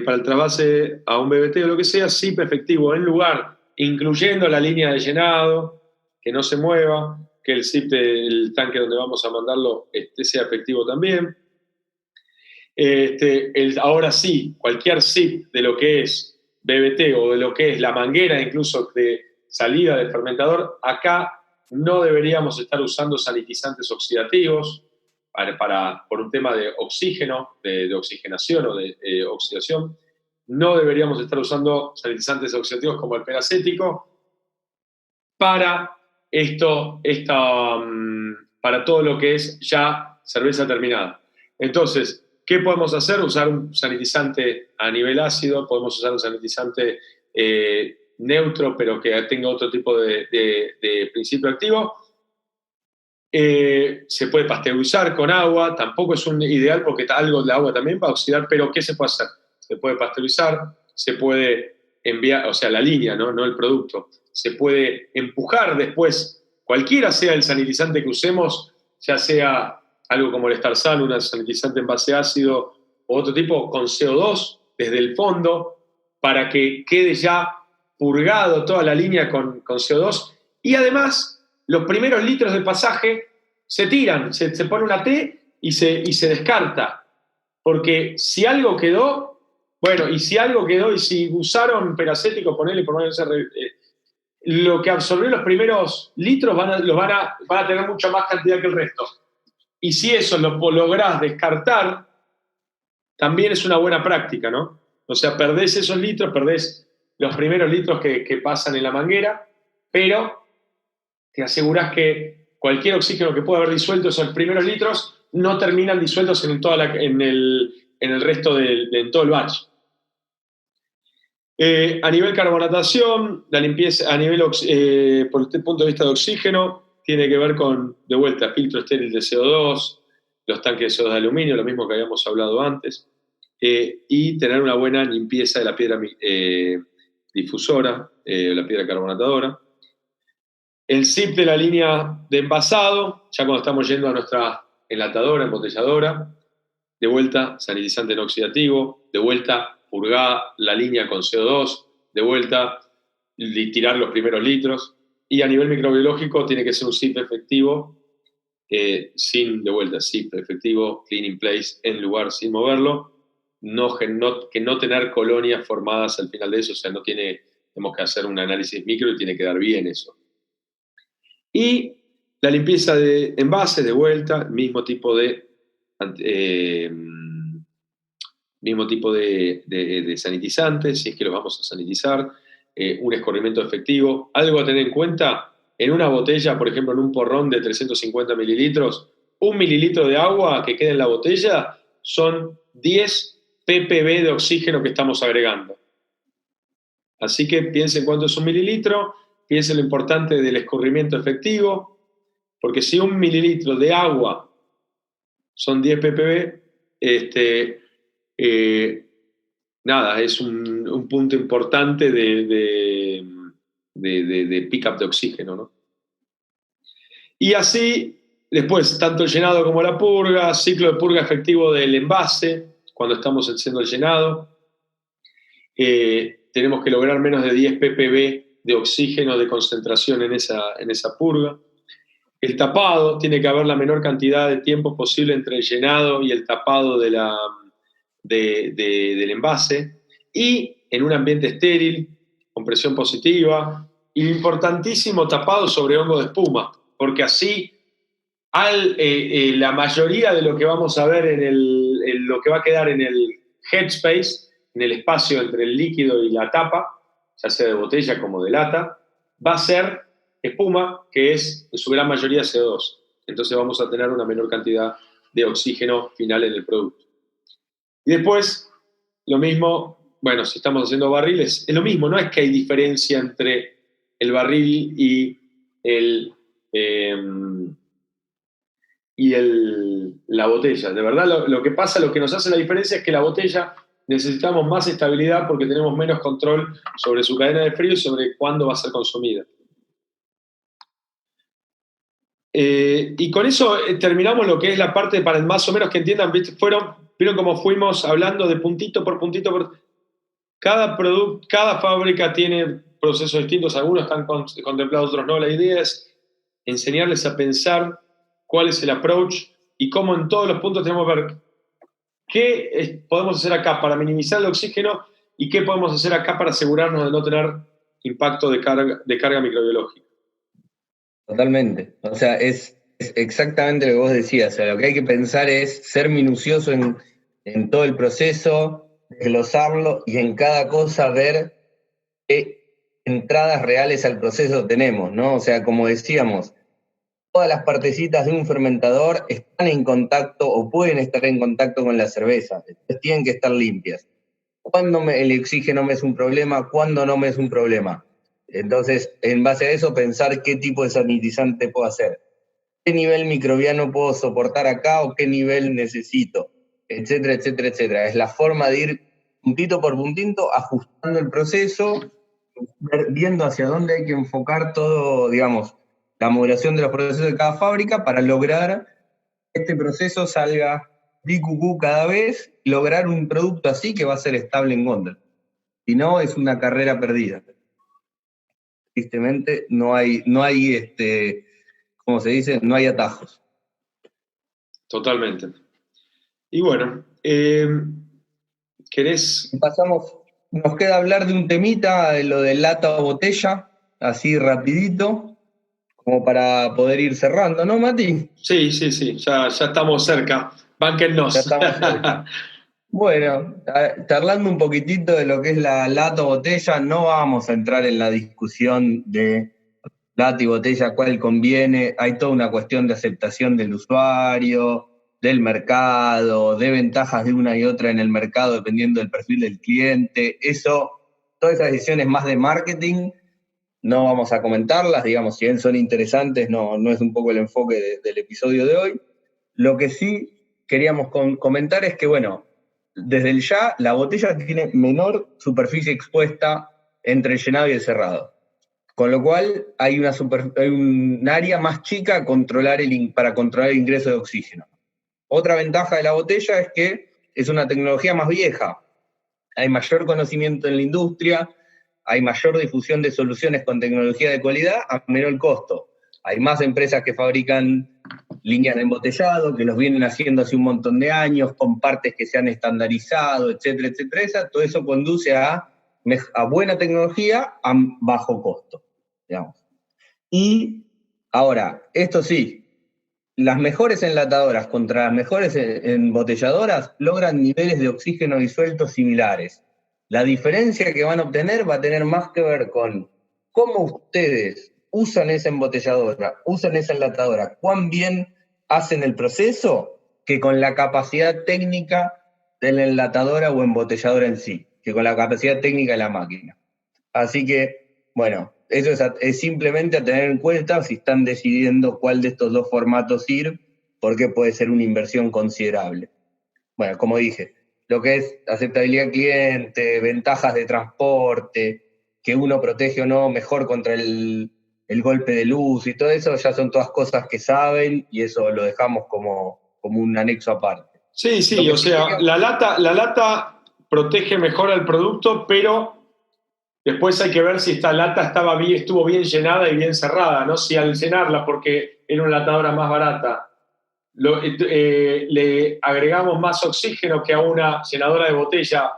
Para el trasvase a un BBT o lo que sea, SIP efectivo en lugar, incluyendo la línea de llenado, que no se mueva, que el SIP del tanque donde vamos a mandarlo sea efectivo también. Ahora sí, cualquier SIP de lo que es BBT o de lo que es la manguera incluso de salida del fermentador, acá no deberíamos estar usando sanitizantes oxidativos por un tema de oxígeno, de oxigenación o de oxidación. No deberíamos estar usando sanitizantes oxidativos como el peracético para para todo lo que es ya cerveza terminada. Entonces, ¿qué podemos hacer? Usar un sanitizante a nivel ácido, podemos usar un sanitizante neutro, pero que tenga otro tipo de principio activo. Se puede pasteurizar con agua, tampoco es un ideal porque algo de agua también va a oxidar, pero ¿qué se puede hacer? Se puede pasteurizar, se puede enviar, o sea, la línea, no el producto. Se puede empujar después, cualquiera sea el sanitizante que usemos, ya sea algo como el Starsal, un sanitizante en base ácido, o otro tipo con CO2 desde el fondo, para que quede ya purgado toda la línea con CO2. Y además, los primeros litros de pasaje se tiran, se pone una T y se descarta. Porque si algo quedó, bueno, y si usaron peracético, ponele, lo que absorbió los primeros litros van a tener mucha más cantidad que el resto. Y si eso lo lográs descartar, también es una buena práctica, ¿no? O sea, perdés esos litros, perdés los primeros litros que pasan en la manguera, pero te asegurás que cualquier oxígeno que pueda haber disuelto esos primeros litros no terminan disueltos en el resto en todo el batch. A nivel carbonatación, la limpieza, por este punto de vista de oxígeno, tiene que ver con, de vuelta, filtro estéril de CO2, los tanques de CO2 de aluminio, lo mismo que habíamos hablado antes, y tener una buena limpieza de la piedra difusora, la piedra carbonatadora. El zip de la línea de envasado, ya cuando estamos yendo a nuestra enlatadora, embotelladora, de vuelta, sanitizante no oxidativo, de vuelta, purgar la línea con CO2, de vuelta, tirar los primeros litros. Y a nivel microbiológico tiene que ser un zip efectivo, de vuelta, zip efectivo, clean in place, en lugar sin moverlo, que no tener colonias formadas al final de eso, o sea, tenemos que hacer un análisis micro y tiene que dar bien eso. Y la limpieza de envases, de vuelta, mismo tipo de sanitizantes, si es que los vamos a sanitizar, un escurrimiento efectivo. Algo a tener en cuenta, en una botella, por ejemplo, en un porrón de 350 mililitros, 1 mililitro de agua que quede en la botella son 10 ppb de oxígeno que estamos agregando. Así que piensen cuánto es 1 mililitro, piensen lo importante del escurrimiento efectivo, porque si 1 mililitro de agua son 10 ppb, nada, es un punto importante de pick-up de oxígeno, ¿no? Y así, después, tanto el llenado como la purga, ciclo de purga efectivo del envase, cuando estamos haciendo el llenado, tenemos que lograr menos de 10 ppb de oxígeno de concentración en esa purga. El tapado, tiene que haber la menor cantidad de tiempo posible entre el llenado y el tapado del envase, y en un ambiente estéril, con presión positiva, y importantísimo, tapado sobre hongo de espuma, porque así la mayoría de lo que vamos a ver en lo que va a quedar en el headspace, en el espacio entre el líquido y la tapa, ya sea de botella como de lata, va a ser espuma, que es en su gran mayoría CO2. Entonces vamos a tener una menor cantidad de oxígeno final en el producto. Y después, lo mismo, bueno, si estamos haciendo barriles, es lo mismo, no es que hay diferencia entre el barril y la botella. De verdad, lo que pasa, lo que nos hace la diferencia es que la botella necesitamos más estabilidad porque tenemos menos control sobre su cadena de frío y sobre cuándo va a ser consumida. Y con eso terminamos lo que es la parte para más o menos que entiendan, vieron cómo fuimos hablando de puntito por puntito. Cada fábrica tiene procesos distintos, algunos están contemplados, otros no. La idea es enseñarles a pensar cuál es el approach y cómo en todos los puntos tenemos que ver qué podemos hacer acá para minimizar el oxígeno y qué podemos hacer acá para asegurarnos de no tener impacto de carga microbiológica. Totalmente. O sea, es exactamente lo que vos decías. O sea, lo que hay que pensar es ser minucioso en todo el proceso, desglosarlo y en cada cosa ver qué entradas reales al proceso tenemos, ¿no? O sea, como decíamos, todas las partecitas de un fermentador están en contacto o pueden estar en contacto con la cerveza. Entonces tienen que estar limpias. ¿Cuándo el oxígeno me es un problema? ¿Cuándo no me es un problema? Entonces, en base a eso, pensar qué tipo de sanitizante puedo hacer. ¿Qué nivel microbiano puedo soportar acá o qué nivel necesito? Etcétera, etcétera, etcétera. Es la forma de ir puntito por puntito, ajustando el proceso, viendo hacia dónde hay que enfocar todo, digamos, la modulación de los procesos de cada fábrica para lograr que este proceso salga DQQ cada vez y lograr un producto así que va a ser estable en góndola. Si no, es una carrera perdida. Tristemente, no hay ¿cómo se dice? No hay atajos. Totalmente. Y bueno, ¿querés? Nos queda hablar de un temita, de lo de lata o botella, así rapidito, como para poder ir cerrando, ¿no, Mati? Sí, ya estamos cerca. Bánquennos. Ya estamos cerca. Bueno, charlando un poquitito de lo que es la lata o botella, no vamos a entrar en la discusión de lata y botella, cuál conviene. Hay toda una cuestión de aceptación del usuario, del mercado, de ventajas de una y otra en el mercado dependiendo del perfil del cliente. Eso, todas esas decisiones más de marketing, no vamos a comentarlas, digamos, si bien son interesantes, no es un poco el enfoque del episodio de hoy. Lo que sí queríamos comentar es que, bueno, desde el ya, la botella tiene menor superficie expuesta entre el llenado y el cerrado. Con lo cual hay un área más chica para controlar el ingreso de oxígeno. Otra ventaja de la botella es que es una tecnología más vieja. Hay mayor conocimiento en la industria, hay mayor difusión de soluciones con tecnología de calidad a menor costo. Hay más empresas que fabrican líneas de embotellado, que los vienen haciendo hace un montón de años, con partes que se han estandarizado, etcétera, etcétera. Todo eso conduce a buena tecnología a bajo costo, digamos. Y ahora, esto sí, las mejores enlatadoras contra las mejores embotelladoras logran niveles de oxígeno disuelto similares. La diferencia que van a obtener va a tener más que ver con cómo ustedes usan esa embotelladora, usan esa enlatadora, cuán bien hacen el proceso, que con la capacidad técnica de la enlatadora o embotelladora en sí, que con la capacidad técnica de la máquina. Así que, bueno, eso es simplemente a tener en cuenta si están decidiendo cuál de estos dos formatos ir, porque puede ser una inversión considerable. Bueno, como dije, lo que es aceptabilidad cliente, ventajas de transporte, que uno protege o no mejor contra el golpe de luz y todo eso, ya son todas cosas que saben y eso lo dejamos como un anexo aparte. Sí, o sea, la lata protege mejor al producto, pero después hay que ver si esta lata estuvo bien llenada y bien cerrada, ¿no? Si al llenarla, porque era una latadora más barata, le agregamos más oxígeno que a una llenadora de botella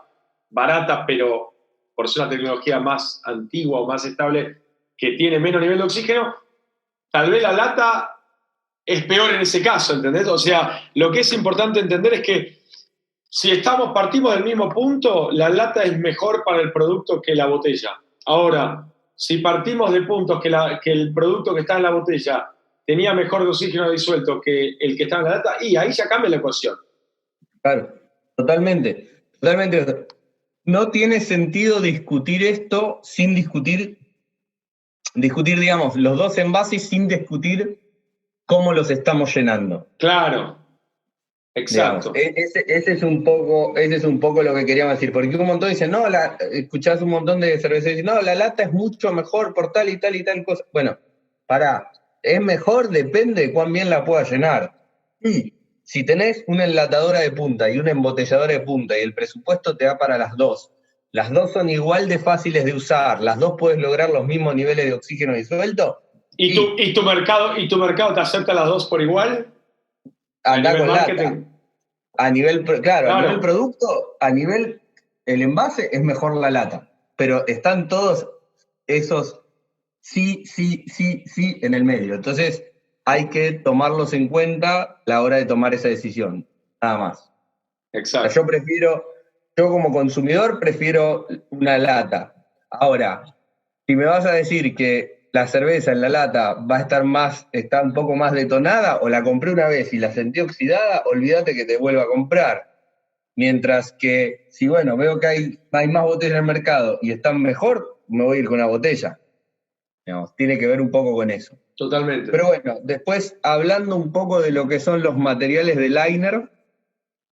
barata, pero por ser una tecnología más antigua o más estable, que tiene menos nivel de oxígeno, tal vez la lata es peor en ese caso, ¿entendés? O sea, lo que es importante entender es que si partimos del mismo punto, la lata es mejor para el producto que la botella. Ahora, si partimos de puntos que el producto que está en la botella tenía mejor oxígeno disuelto que el que está en la lata, y ahí ya cambia la ecuación. Claro, totalmente. No tiene sentido discutir esto sin discutir, digamos, los dos envases sin discutir cómo los estamos llenando. Claro, exacto. Digamos, ese es un poco lo que queríamos decir, porque un montón dicen, no, escuchás un montón de cerveceros y dicen, no, la lata es mucho mejor por tal y tal y tal cosa. Bueno, es mejor, depende de cuán bien la puedas llenar. Y si tenés una enlatadora de punta y una embotelladora de punta y el presupuesto te da para las dos son igual de fáciles de usar, las dos puedes lograr los mismos niveles de oxígeno disuelto. ¿Y tu mercado te acepta las dos por igual? Acá con lata. A nivel producto, el envase es mejor la lata. Pero están todos esos sí en el medio. Entonces hay que tomarlos en cuenta a la hora de tomar esa decisión. Nada más. Exacto. Yo como consumidor prefiero una lata. Ahora, si me vas a decir que la cerveza en la lata está un poco más detonada, o la compré una vez y la sentí oxidada, olvídate que te vuelva a comprar. Mientras que, si veo que hay más botellas en el mercado y están mejor, me voy a ir con una botella. Digamos, tiene que ver un poco con eso. Totalmente. Pero bueno, después hablando un poco de lo que son los materiales de liner,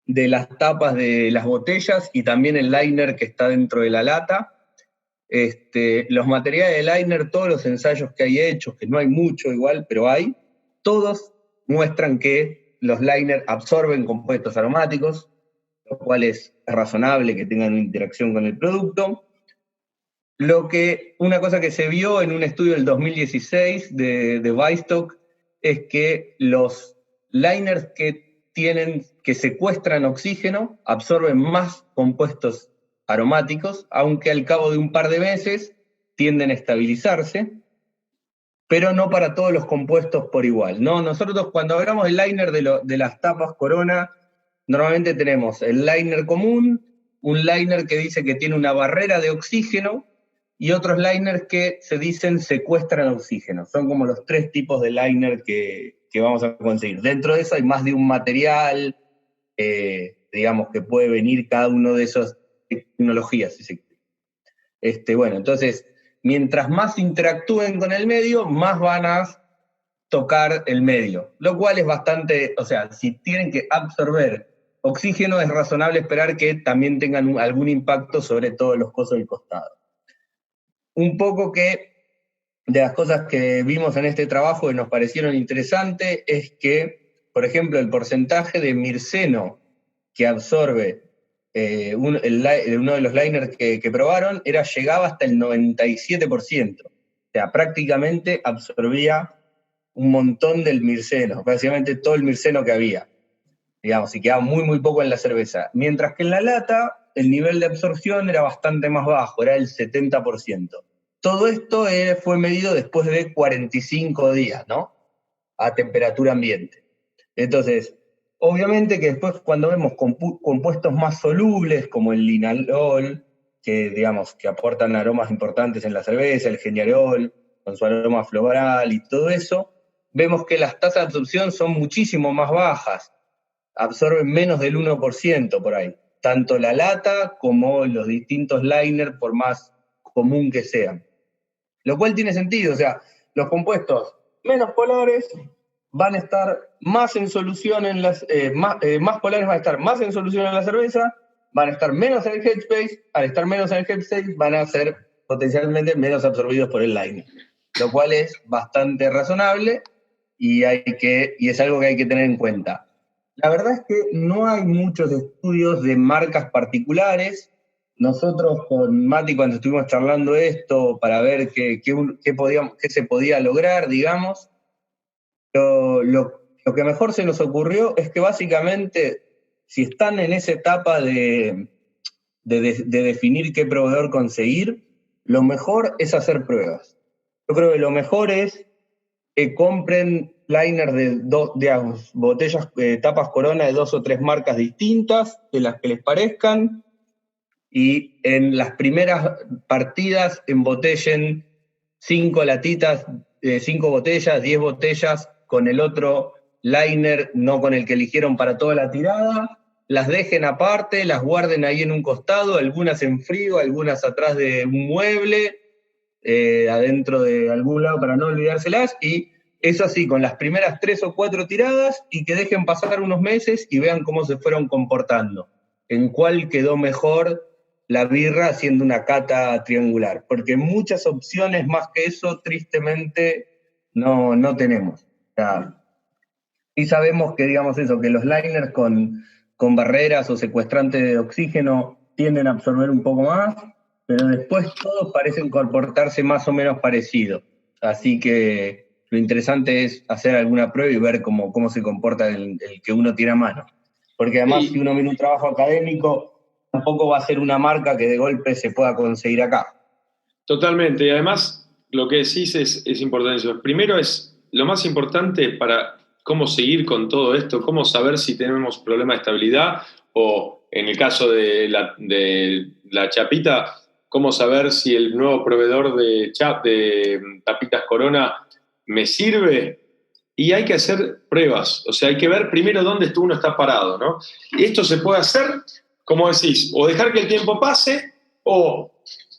de las tapas de las botellas y también el liner que está dentro de la lata. Los materiales de liner, todos los ensayos que hay hechos, que no hay mucho igual, pero hay, todos muestran que los liners absorben compuestos aromáticos, lo cual es razonable que tengan una interacción con el producto. Una cosa que se vio en un estudio del 2016 de Weistock es que los liners que secuestran oxígeno absorben más compuestos aromáticos, aunque al cabo de un par de meses tienden a estabilizarse, pero no para todos los compuestos por igual, ¿no? Nosotros cuando hablamos del liner de las tapas Corona, normalmente tenemos el liner común, un liner que dice que tiene una barrera de oxígeno, y otros liners que se dicen secuestran oxígeno. Son como los 3 tipos de liner que vamos a conseguir. Dentro de eso hay más de un material, digamos, que puede venir cada uno de esas tecnologías. Bueno, entonces, mientras más interactúen con el medio, más van a tocar el medio, lo cual es bastante, o sea, si tienen que absorber oxígeno, es razonable esperar que también tengan algún impacto sobre todos los cosos del costado. Un poco que de las cosas que vimos en este trabajo y nos parecieron interesantes es que, por ejemplo, el porcentaje de mirceno que absorbe uno de los liners que probaron llegaba hasta el 97%. O sea, prácticamente absorbía un montón del mirceno, prácticamente todo el mirceno que había, digamos, y quedaba muy, muy poco en la cerveza. Mientras que en la lata, el nivel de absorción era bastante más bajo, era el 70%. Todo esto fue medido después de 45 días, ¿no? A temperatura ambiente. Entonces, obviamente que después cuando vemos compuestos más solubles, como el linalol, que digamos que aportan aromas importantes en la cerveza, el geniarol, con su aroma floral y todo eso, vemos que las tasas de absorción son muchísimo más bajas, absorben menos del 1% por ahí, tanto la lata como los distintos liners, por más común que sean. Lo cual tiene sentido, o sea, los compuestos menos polares van a estar más en solución en las, más polares van a estar más en solución en la cerveza, van a estar menos en el headspace, al estar menos en el headspace van a ser potencialmente menos absorbidos por el liner, lo cual es bastante razonable y es algo que hay que tener en cuenta. La verdad es que no hay muchos estudios de marcas particulares. Nosotros con Mati, cuando estuvimos charlando esto para ver qué se podía lograr, digamos, lo que mejor se nos ocurrió es que básicamente, si están en esa etapa de definir qué proveedor conseguir, lo mejor es hacer pruebas. Yo creo que lo mejor es que compren liners de botellas, tapas Corona de 2 o 3 marcas distintas, de las que les parezcan, y en las primeras partidas embotellen 5 latitas, 5 botellas, 10 botellas con el otro liner, no con el que eligieron para toda la tirada, las dejen aparte, las guarden ahí en un costado, algunas en frío, algunas atrás de un mueble, adentro de algún lado para no olvidárselas, y eso así, con las primeras 3 o 4 tiradas, y que dejen pasar unos meses y vean cómo se fueron comportando, en cuál quedó mejor la birra haciendo una cata triangular, porque muchas opciones más que eso, tristemente, no tenemos. O sea, sí sabemos que, digamos eso, que los liners con barreras o secuestrantes de oxígeno tienden a absorber un poco más, pero después todos parecen comportarse más o menos parecido. Así que lo interesante es hacer alguna prueba y ver cómo se comporta el que uno tiene a mano. Porque además, si uno viene un trabajo académico, tampoco va a ser una marca que de golpe se pueda conseguir acá. Totalmente, y además lo que decís es importante. Primero es lo más importante para cómo seguir con todo esto, cómo saber si tenemos problemas de estabilidad o en el caso de la chapita, cómo saber si el nuevo proveedor de tapitas Corona me sirve. Y hay que hacer pruebas, o sea, hay que ver primero dónde uno está parado, ¿no? Y esto se puede hacer, como decís, o dejar que el tiempo pase, o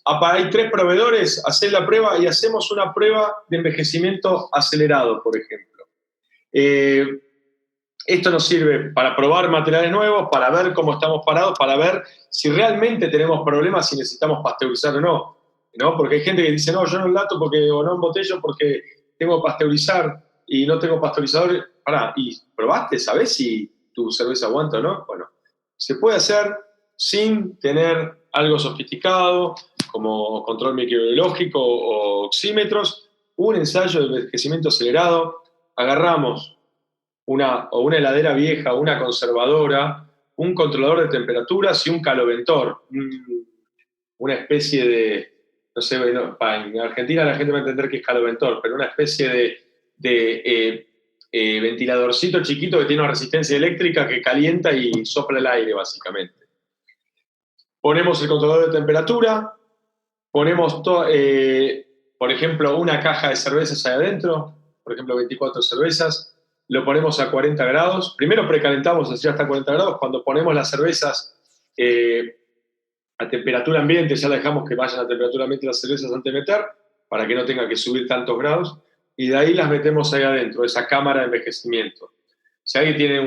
hay 3 proveedores, hacer la prueba y hacemos una prueba de envejecimiento acelerado, por ejemplo. Esto nos sirve para probar materiales nuevos, para ver cómo estamos parados, para ver si realmente tenemos problemas, si necesitamos pasteurizar o no, porque hay gente que dice, no, yo no enlato o no embotello porque tengo que pasteurizar y no tengo pasteurizador. Pará, ¿y probaste? ¿Sabés si tu cerveza aguanta o no? Bueno, se puede hacer sin tener algo sofisticado, como control microbiológico o oxímetros, un ensayo de envejecimiento acelerado, agarramos una heladera vieja, una conservadora, un controlador de temperaturas y un caloventor, una especie de, no sé, en Argentina la gente va a entender que es caloventor, pero una especie de ventiladorcito chiquito que tiene una resistencia eléctrica que calienta y sopla el aire, básicamente. Ponemos el controlador de temperatura, ponemos, por ejemplo, una caja de cervezas ahí adentro, por ejemplo, 24 cervezas, lo ponemos a 40 grados. Primero precalentamos así hasta 40 grados. Cuando ponemos las cervezas a temperatura ambiente, ya dejamos que vayan a temperatura ambiente las cervezas antes de meter, para que no tenga que subir tantos grados. Y de ahí las metemos ahí adentro, esa cámara de envejecimiento. Si alguien tiene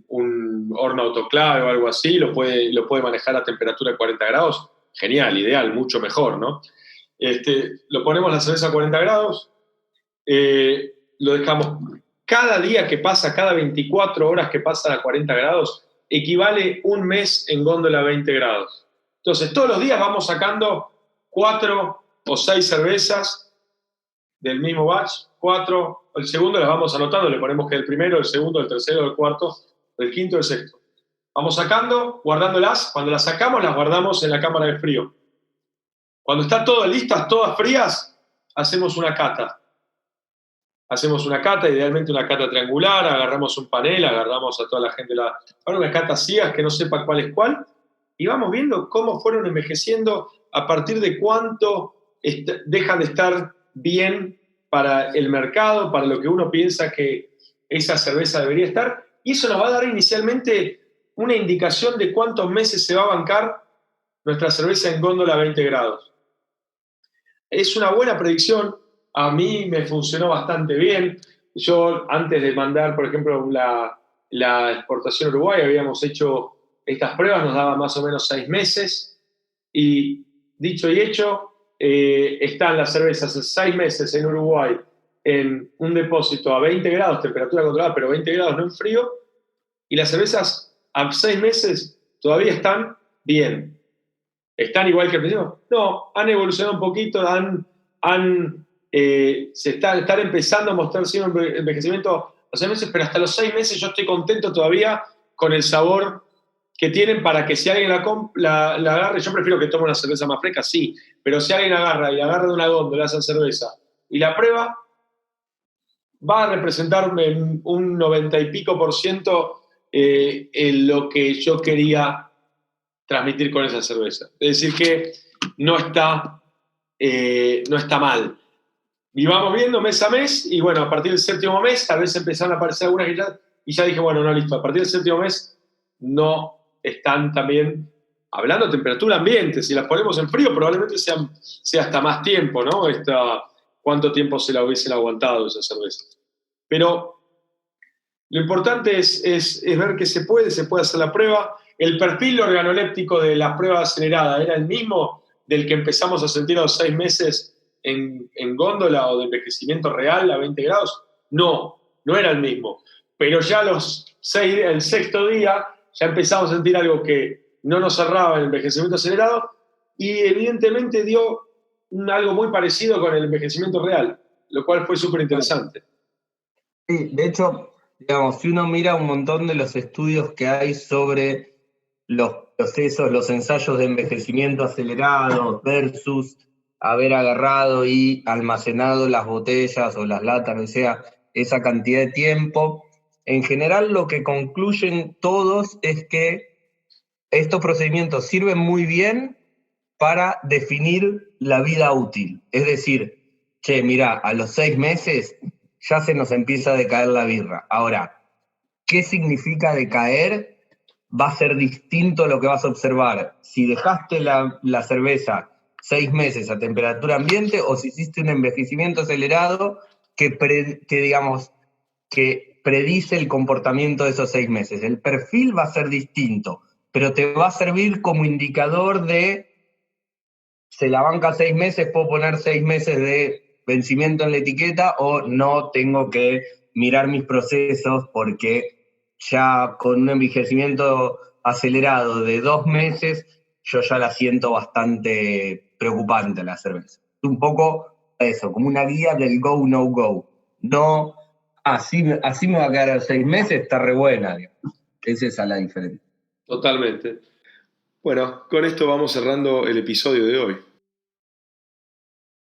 un horno autoclave o algo así, lo puede manejar a temperatura de 40 grados. Genial, ideal, mucho mejor, ¿no? Lo ponemos la cerveza a 40 grados, lo dejamos. Cada día que pasa, cada 24 horas que pasa a 40 grados, equivale un mes en góndola a 20 grados. Entonces, todos los días vamos sacando 4 o 6 cervezas del mismo batch, 4, el segundo las vamos anotando, le ponemos que el primero, el segundo, el tercero, el cuarto, el quinto, el sexto. Vamos sacando, guardándolas. Cuando las sacamos, las guardamos en la cámara de frío. Cuando están todas listas, todas frías, hacemos una cata. Hacemos una cata, idealmente una cata triangular, agarramos un panel, agarramos a toda la gente, ahora una cata ciegas que no sepa cuál es cuál, y vamos viendo cómo fueron envejeciendo, a partir de cuánto dejan de estar bien para el mercado, para lo que uno piensa que esa cerveza debería estar, y eso nos va a dar inicialmente una indicación de cuántos meses se va a bancar nuestra cerveza en góndola a 20 grados. Es una buena predicción. A mí me funcionó bastante bien. Yo, antes de mandar, por ejemplo, la exportación a Uruguay, habíamos hecho estas pruebas, nos daba más o menos 6 meses. Y dicho y hecho, están las cervezas 6 meses en Uruguay en un depósito a 20 grados, temperatura controlada, pero 20 grados no en frío. Y las cervezas a 6 meses todavía están bien. ¿Están igual que el principio? No, han evolucionado un poquito, están empezando a mostrar cierto envejecimiento a los 6 meses, pero hasta los 6 meses yo estoy contento todavía con el sabor que tienen, para que si alguien la agarre, yo prefiero que tome una cerveza más fresca, sí, pero si alguien agarra de una góndola esa cerveza y la prueba, va a representar un 90 y pico % en lo que yo quería transmitir con esa cerveza. Es decir, que no está mal. Y vamos viendo mes a mes, y bueno, a partir del 7º mes, tal vez empezaron a aparecer algunas y ya dije, bueno, no, listo, a partir del 7º mes no están también hablando de temperatura ambiente. Si las ponemos en frío, probablemente sea hasta más tiempo, ¿no? Cuánto tiempo se la hubiesen aguantado esa cerveza. Pero lo importante es ver que se puede hacer la prueba. El perfil organoléptico de la prueba acelerada era el mismo del que empezamos a sentir a los 6 meses en góndola o de envejecimiento real a 20 grados. No era el mismo. Pero ya el 6º día ya empezamos a sentir algo que no nos cerraba el envejecimiento acelerado, y evidentemente dio algo muy parecido con el envejecimiento real, lo cual fue súper interesante. Sí, de hecho, digamos, si uno mira un montón de los estudios que hay sobre los procesos, los ensayos de envejecimiento acelerado versus haber agarrado y almacenado las botellas o las latas, o sea, esa cantidad de tiempo, en general lo que concluyen todos es que estos procedimientos sirven muy bien para definir la vida útil. Es decir, mirá, a los 6 meses ya se nos empieza a decaer la birra. Ahora, ¿qué significa decaer? Va a ser distinto lo que vas a observar si dejaste la cerveza 6 meses a temperatura ambiente o si hiciste un envejecimiento acelerado que predice el comportamiento de esos 6 meses. El perfil va a ser distinto, pero te va a servir como indicador de se la banca 6 meses, puedo poner 6 meses de vencimiento en la etiqueta, o no tengo que mirar mis procesos porque ya con un envejecimiento acelerado de 2 meses, yo ya la siento bastante preocupante la cerveza. Es un poco eso, como una guía del go, no go. No, así me va a quedar a 6 meses, está re buena. Es esa la diferencia. Totalmente. Bueno, con esto vamos cerrando el episodio de hoy.